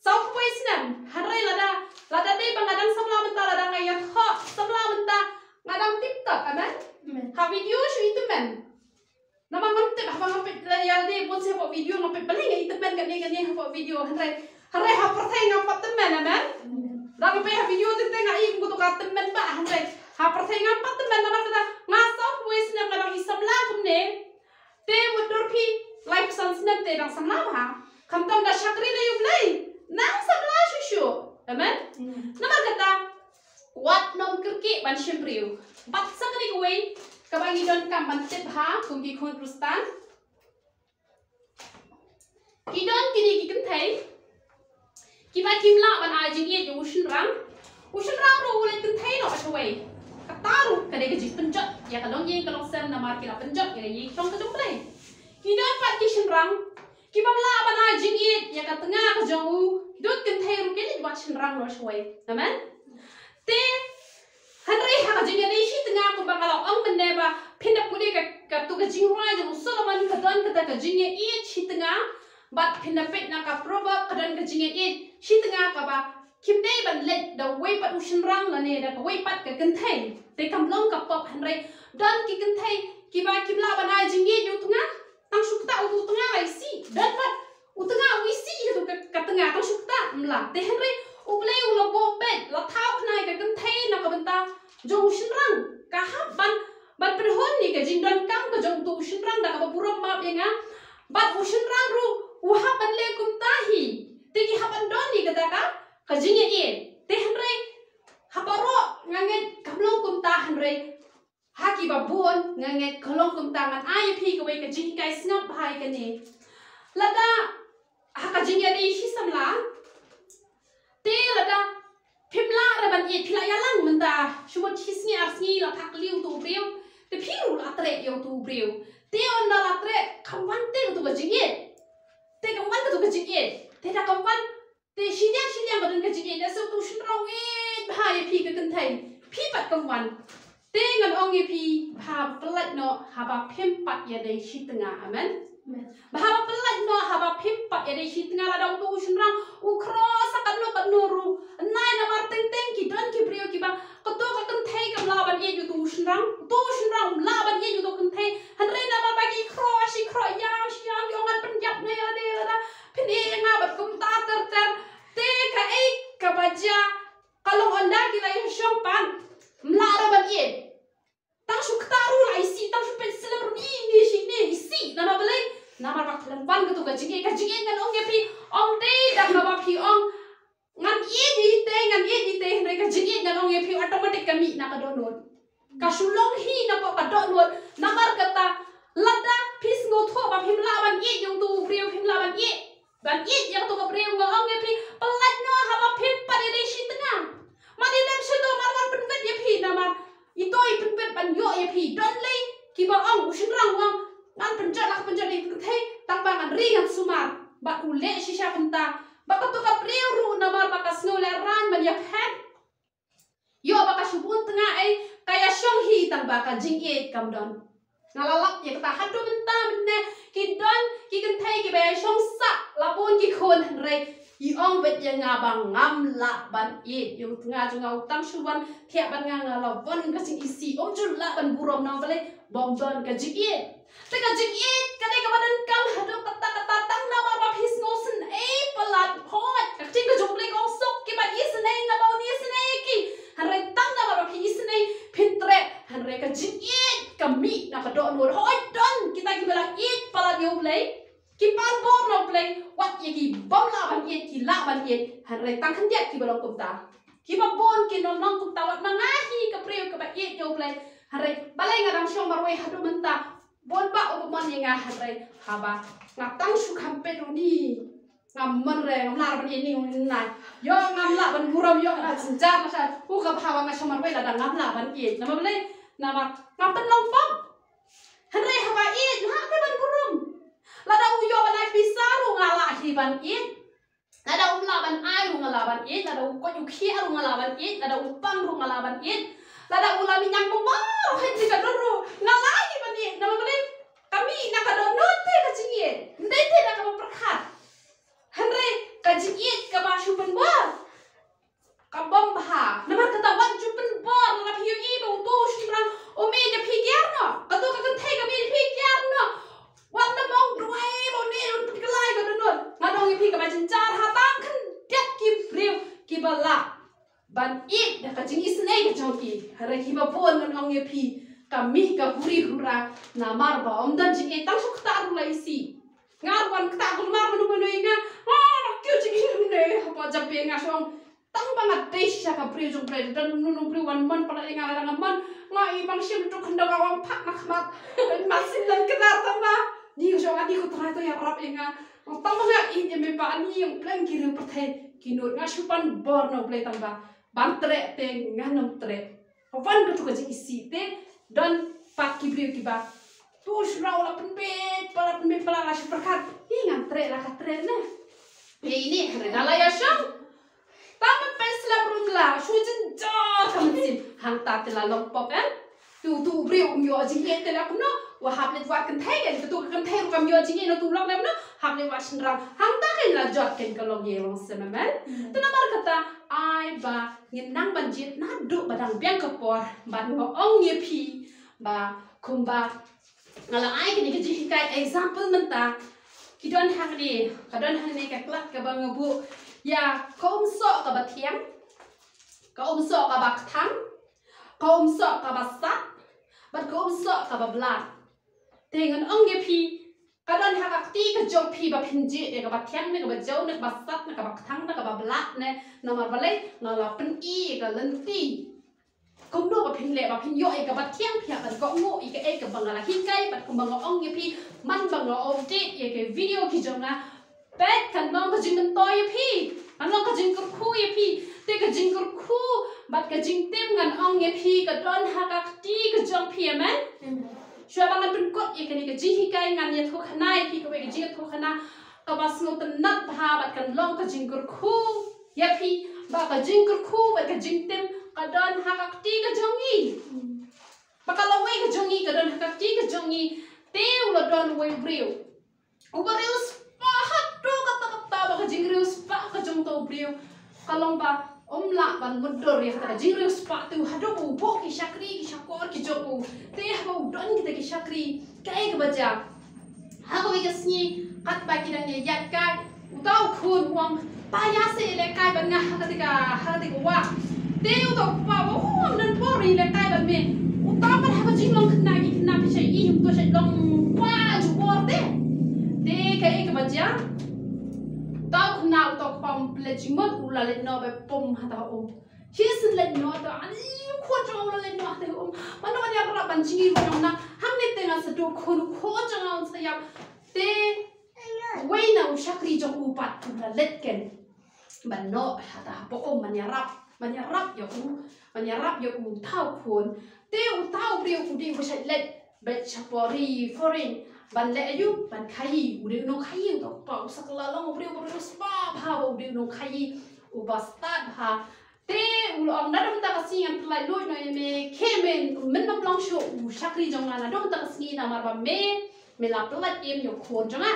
Speaker 1: south west nem hanre lada dei bangadang sabla buta lada ngaya tho sabla buta ngadang tip top amen ha video shu itu men nama ngam tip ha ngam pe ya de bon se po video ngam pe bali ngai temen kan ni ha po video hanre ha perthai ngam pat temen amen Dah pe ha video tu tengah ing butuh kata temen ba hanre ha pertengah pat temen nama kata ngasau wes nem kadang isam la kumne te motor pi life sans nem te dang samla ha kam tam da shakri le yu play nang samla shushu amen nama kata wat nom kerki ban shimpriu bat sakri kuai kabangi don kam ban tip ha kum ki khon krustan kidon kini ki thei kiba kimla ban a jing ye ushin rang ro le kin thei no ashway kataru kade ke jik penjat ya kalong ye kalong sem na mar kila penjat ya ye tong kadung play hidon pat kishin rang kiba la ban a jing ye ya ka tengah ka jong u hidon kin thei ru ke ni wat shin rang no ashway amen te hanrei ha ka jing ye ni shi tengah ko bangalo ang men ne ba pinda puli ka tu ka jing rai jong solomon ka don ka jing ye e shi tengah bat pinda pet na ka proverb ka don ka jing ye e shi tengah ka ba kim dei ban let da wei pat ushin rang la ne da ka wei pat ka kan thei te kam long ka pop hanrei don ki kan thei ki ba kim la ban ai jing ye yu tengah tang shukta u tengah lai si don pat u tengah wi si tu ka tengah tang shukta mla te hanrei u ble u lo bo bet la thau knai ka kan thei na ka banta jong ushin rang ka ha ban perhon ni ka jing don kam ka jong tu ushin rang da ka buram map yenga bat ushin rang ru u ha ban le kum tahi te ki ha ban don ni ka ta ka jing ye te hanrei haparo nganget kamlong kum ta hanrei haki ba buon nganget kalong kum ta ngan ai phi ka wei ka jing kai snap bhai ka ni lada ha ka jing ye ni shi samla te lada phimla ra ban ye phila ya lang man ta shumot hisni arsni la thak liu tu breu te phiru la tre yo tu breu te on na la tre khamwan te tu ka jing ye te khamwan ka tu ka jing ye te da khamwan te shiliang ba dun ka jing ye da so tu shin rong e bhai phi ka kan thai phi pat khamwan te ngan ong ye phi bha plat no ha ba phem pat ya dei shi tengah amen bha ba plat no ha ba phem pat ya dei shi tengah la dong tu shin rang u cross kan no kan no ru nai na mar teng teng ki don ki brio ki ba ko to ka kan thai kam la ban ye yu tu shin rang la ban ye yu to kan thai han re na ba ki cross shi cross ya shi yang yong an pen yap ne la de la phin e nga bat kum ta ter te ka ai ka ba ja kalong anda ki lai shong pan mla ra ban ye tang shuk taru lai si tang shuk pen selam ru ni shi ne si na ma balai na mar bak lan ban ka tu ka jing kan ngan ong ye phi ong de da ka ba phi ong ngan ye di te re ka jing ngan ong ye phi automatic ka mi na ka don non ka shulong hi na ka don non na mar ka ta lada phis ngo tho ba phim la ban ye yung tu breu phim la ban ye yang tu ka breu ngo ong ye phi palat no ha ba phim pa de shi tengah ma di lem shi do mar wan pen vet ye phi na mar itoi pen vet ban yo ye phi don lei ki ba ong ushin rang wang ngan pen ja di thei tang ba ngan ri ngan sumar ba u le shi sha penta ba ka to ka breu ru na mar ba ka snow le ran man ya phet yo ba ka shubun tengah ai kaya shong hi tang ba ka jing ye kam don ngalalak ya ta hadu menta menne ki don ki kan thai ki ba shong sa la pun ki khon rei i ong bet ya nga bang ngam la ban e yo tengah jung au tang shuban thia ban nga la von ka sing isi om jul la ban burom na bale bom don ka jing ye te ka jing ye ka dei ka badan kam hadu kata tang na ba phis no sin e palat hot ka ting ka jung le kong sok ki ba is nei na ba ni is nei ki han rei tang na ba phis nei phin tre han rei ka jing ye ka mi na ka do no hoi don kita ki bala it palat yo play ki pan bor no play wat ye ki bom la ban ye ki la ban ye han rei tang khan ye ki bala kum ta ki ba bon ki nom nong kum ta wat na ngahi ka preu ka ba ye yo play han rei balai ngadam shong marwai hadu menta bon ba o man ye nga han rei ha ba ngap tang su kham pe do ni ngam man re ngam la ban ye ni ngin nai yo ngam la ban buram yo na chin ja ma sa ku ka pha wa nga shong marwai la da ngam la ban ye na ma balai na ma ngam tan long pom han rei ha ba ye ha ka ban buram la da u yo ban ai pisa ru nga la hi ban ye la da la ban ai ru nga la ban ye la da ko yu khia ru nga la ban ye la da pang ru nga la ban ye la da la mi nyang bong ba hen ji ka ru nga la hi ban ye na ma balai kami nak ada note ka jingie ndai te nak ba prakhat hanre ka jingie ka ba shupen ba ka bom ba na mar kata wan chupen ba na phi yi ba to shimrang o me ja phi kyar no ka to ka kan thai ka me phi kyar no wan na mong duai bo ne un ka lai ka no ma dong yi phi ka ba chin char ha tang khan tek ki breu ki ba la ban i da ka jingie snai ka chong ki hare ki ba bon ngon ong ye phi kami ka huri hura na mar ba om dan jing tang su kta ru lai si ngar wan kta gu mar manu manu inga kyu jing ne pa ja pe nga song tang ba nga te sha ka pre jong pre dan nu nu pre wan man pa inga la nga man nga i bang sim tu khanda wa wang phak na khmat ma sin dan kna ta ma ni ko ani ko try to ya rap inga tamba nga in me pa ni yung plan ki ru pathe ki no nga shupan bor no play tamba ban tre te nga nam tre wan ko to ka ji si te don pak ki bri ki ba push raw la pen pala nga shu perkat ingan tre la ka tre ne ini dala ya sham tamba pensla brungla shu jin ja kamsin hang ta te la long pop en tu bri yo jing te la kuno wa hab le wat kan thai gen tu kan thai kam yo jing no tu lok lem no hab le wat shin ram hang ta ken la jot ken ka log ye long se men tu na mar kata ai ba ngin nang ban jit na du badang biang ka por ban ngo ong ye phi ba kumba ngala ai ken ke ji kai example men ta ki don hang ni ka don hang ni ka klak ka bang bu ya kom so ka ba thiam ka so ka ba thang ka so ka ba sat bat ka so ka ba blat dengan ong ye phi ka don ha ka ti ka jong phi ba phinji e ka ba thiam ne ka ba jau ne ka ba sat ne ka ba thang ne ka ba blat ne no ma ba le ngala pen i ka len ti kom no ba phin le ba phin yo e ka ba thiam phia ka ko ngo i ka e ka ba ngala hi kai bat ko ba ngo ong ye phi man ba ngo om ti ye ke video ki jong na pet kan nong ka jing to ye phi an nong ka jing ko khu ye phi te ka jing ko khu bat ka jing tem ngan ong ye phi ka don ha ka ti ka jong phi amen Shua bangan penkot ye kani ka jihi kai ngan ye tho khanai ki ko be ji tho khana ka bas ngo tan nat ha bat kan long ka jingkur khu ye phi ba ka jingkur khu ba ka jingtem ka don ha ka ti ka jongi ba ka lawai ka jongi ka don ha ka ti ka jongi te u la don wai briu u ba riu spa hat do ka ta ba ka jingriu spa ka jong to briu ka long ba la ban mudor ya kata jingriu spa tu hado u bo ki shakri ki shakor ki joku te ha u don kita ki shakri kai ka baja ha ko ke sni kat ba ki dang ye yat kai u tau khun wang pa ya se le kai ban nga ha ka wa te u to pa wo nan po ri le kai ban me u ta ban ha ka jinglong khna ki khna pi sai i hum to sai long wa ju bor te kai ka baja tao nào tao pom ple chimot ula le no be pom hata om hisin le no ta ani kho chong le no ta om mano ya ra ban chingi ro na ham ne te na sa do khon kho chong on sa ya te wei na u shakri jong u pat ula let ken ban no hata po om man ya rap yo u thao khon te u thao ri u di ko sai let be chapori foreign ban le ayu ban khai u de no khai to pa sakla long u bre spa pha u de no khai u bastat ha te u ong da dom ta ka sing an plai loi no me kemen men nom long sho u shakri jong na dom ta ka sing na mar ba me la plat em yo khon jong a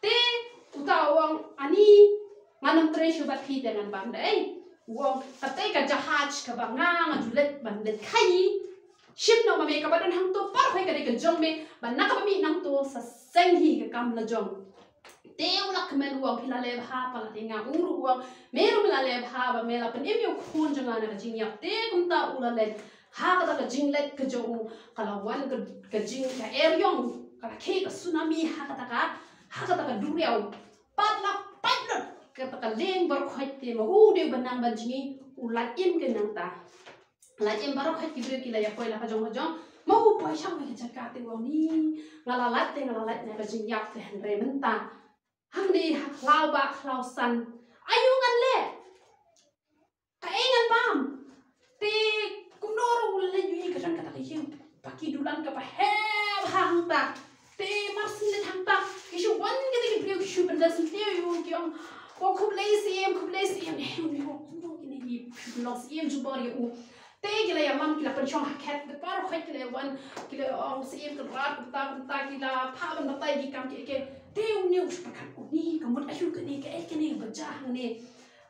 Speaker 1: te u ta ong ani manam tre shu ba phi de nan bang dai wong ka te ka jahaj ka ba nga julet ban le khai ship no ma me ka ba don hang to par khoi ka de ka jong me ban na ka ba mi nang to sa seng hi ka kam la jong te u lak men wong phila le bha pa la tinga u ru wong me ru la le bha ba me la pen em yo khon jong na ka jing yap te kum ta u la le ha ka jing let ka jo u ka la wan ka jing ka er yong ka ke ka tsunami ha ka du riau pat la ka leng bar khoi te ma u de banang ban jingi u la im ke nang ta la em baru khai kibir kila ya koi la hajong mau pai sang me jaka te wo ni ngala lat na ka jing yak te han re menta hang ni hlau ba hlau san ayu ngan le ka engan pam te kum no ro le yu ka jang ka ta yu paki dulan ka pa he hang ta te mar sin le thang ta ki shu wan ke te ki shu ben da sin te yu ki ong ko khub le si em ne hu ni ho ki ni lo si em ju bor yu te kila ya mam kila penchong haket de par khoi kila wan kila ong sim ka rat ta kila pha ban ta gi kam ke te uni us pakan uni kamut ayu ka ni ba ja hang ni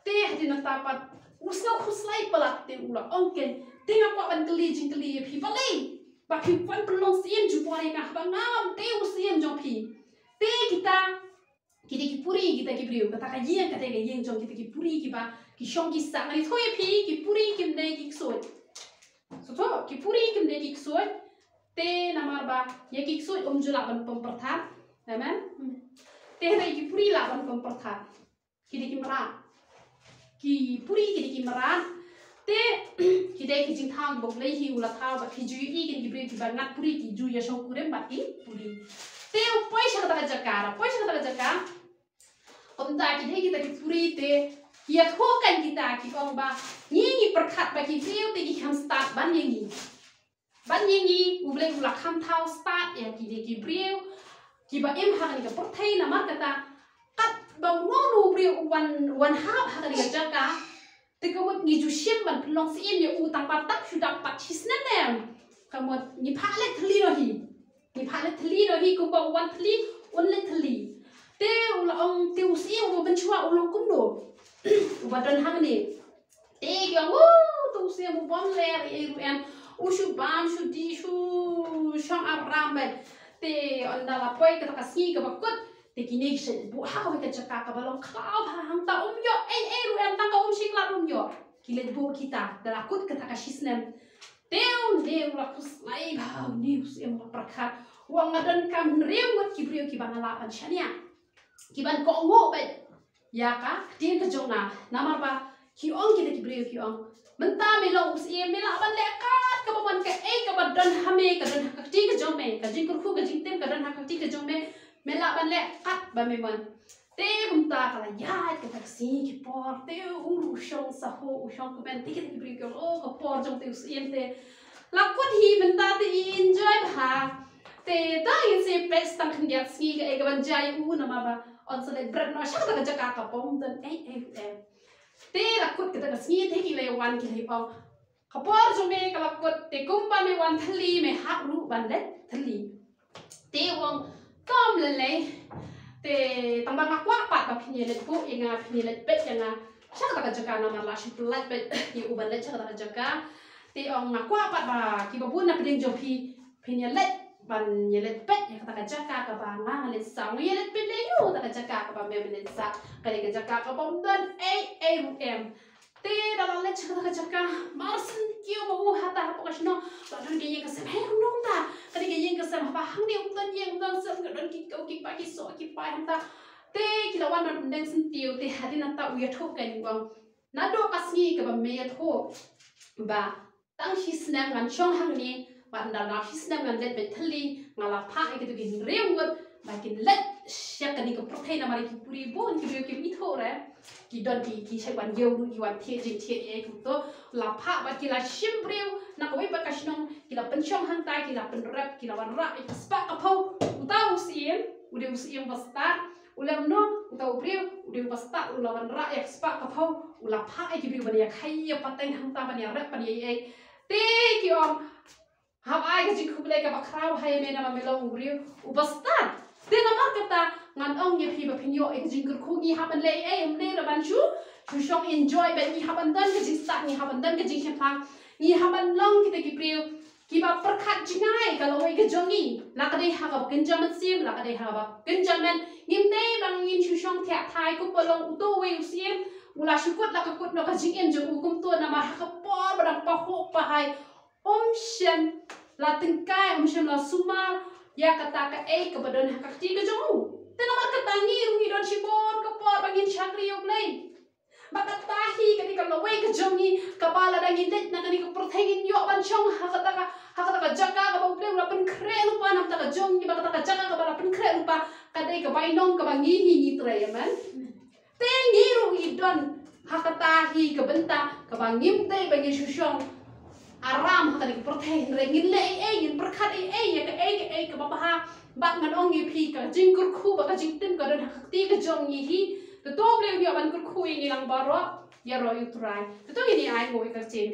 Speaker 1: te hadina ta pat usna khuslai palak te ula ongken te nga kwa ban kli jing kli phi balai ba phi pan pelong sim ju pore ka ba ngam te usim jong phi te kita ki puri kita ki priu kata ka yen ka te ga yen jong kita ki puri ki ba ki shong ki sa ngai thoi phi ki puri kim ne ki so to ki puri kim ne ki so te namar ba ye ki so jula ban pom perthat amen te re ki puri la ban pom perthat ki mara ki puri ki mara te ki de ki jing thang bok lei hi ula thaw ba ki ju i ki pri ki ba ngat puri ki ju ya shong kurem ba ki puri teu poisa kata jakara om ta kita puri te kia thokan kita ki ong ba ngi perkhat ba ki view te ki ham start ban ngi uble ula kham thau start ya ki view ki ba em ha ni ka porthai na mar kata kat ba no view one half ha ni ka jaka te ko ngi ju shim ban plong si em ya u tang pa tak shu dak pat hisna nem kamot ni pha le thli no hi ku ba one thli on le thli te ula ong te usi ong ban chua ulong kum do ubadan hang ni te kyang tu usi ong bom le em ushu bam shu di shu shang aram ben te onda la poi ka ka si ka bakut te kini shen bu ha ka ka chaka ka balong khao ha hang ta yo ru em ta ka shik la yo kile bu kita dala kut ka ka shisnem te ula kus lai ba ni usi ong prakhat wang adan kam rem wat ki brio ki banala pan shania kiban ko ngo ba ya ka tin ka jong na ba ki ong kita ki brio ki ong menta me lo us e me la ban le ka ba ban ka e ka ba dan ha me ka dan ka ti ka jong me ka jing ku ka jing tem ka dan ha ka ti ka jong me la ban le kat ba me ban te bum ta ka ya ka ta si ki por te u shong sa ho u shong ku ben ti ki brio ki o ka por jong te us e te la ko hi menta te enjoy ba te ta yin se best tang kan dia ski ka e ka ban jai u na ma ba on so le bread no sha ka jaka ka pom dan te la kut ka ski te ki le wan ki le pom ka por jo me ka la kut te kum ba me wan thali me ha ru ban le thali te wong tom le te tang ba ma kwa pa ba phini le pu inga phini le pet nga sha ka jaka na ma la shi plat pet ki u ban le sha ka jaka te ong ma kwa pa ba ki ba bun na pding jo phini le ban yelet pet ya kata jaka ka ba nga le sa yelet pet le yo kata jaka ka ba me le sa ka le jaka ka bom dan am te da la le kata jaka marsin kyo mo hata ha pa shno ba don ge yeng ka sa he no ta ka ge yeng ka sa ba hang ni dan yeng dan sa ka don ki ko ki pa ki so ki pa ta te ki la wan don den sin tiu te hadina ta u ya thok kan wang na do ka sni ka ba me ya tho ba tang shi snam gan chong hang ni bạn đã làm hết năm gần đây bị thất ly ngà là phá cái tụi cái riêng vật mà cái lết sẽ cái này cái protein mà cái puri bốn cái điều cái ít thôi đấy cái đơn cái sai quan nhiều cái quan thiệt ấy cũng tốt là phá và cái là sim riêu na có biết cái gì cái là bên trong hang tai cái là bên rap cái là bên rap cái spa cái phâu udah usia besar udah no udah riêu udah besar udah bên rap cái spa cái phâu udah phá cái điều bên này khay pateng hang tai bên rap bên ấy tê cái hab ai ka jik khule ka bakrau hai me na me lo uriu u bastar te na mar kata ngan ong ye phi ba phinyo ek jing kur khu gi haban le e um le ra ban chu shong enjoy ben ni haban dan ka jing start ni haban dan ka jing khapang ni haban long ki te ki priu ki ba prakhat jingai ka lo ka jongi la ka dei ha ba kin jaman sim la ka dei ha ba kin jaman nim te bang yin chu shong thya thai ku polong u to we sim ula shukut la ka kut no ka jing em jong u kum to na ma ka por ba dang pa ho pa hai shen la tingkai shen la suma ya kata ka ka badan hak ti ka jong te na mar kata ni ru don shibon ka por bangin chakri yok lei ba kata hi ka ni ka lawai ka jong ni ka pala dang in na ka ni ka protein yo ban chong ha kata ka jaka ka bang plem la pen kre lu pa nam ta ka jong ni ba kata ka jaka ka ba pen kre lu pa ka dei ka bai nong ka bang ni tre man te ni ru don ha kata hi ka benta ka bang nim te bangin shushong aram ha ka protein rengin le yin perkhat ya ka ka ba ha bat ngan ong yi phi ka jing kur khu ba ka jing tim ka don ha ti ka jong yi hi to ble yo ban kur khu yi lang ba ro ya ro yu trai to ni ai ngoi ka chen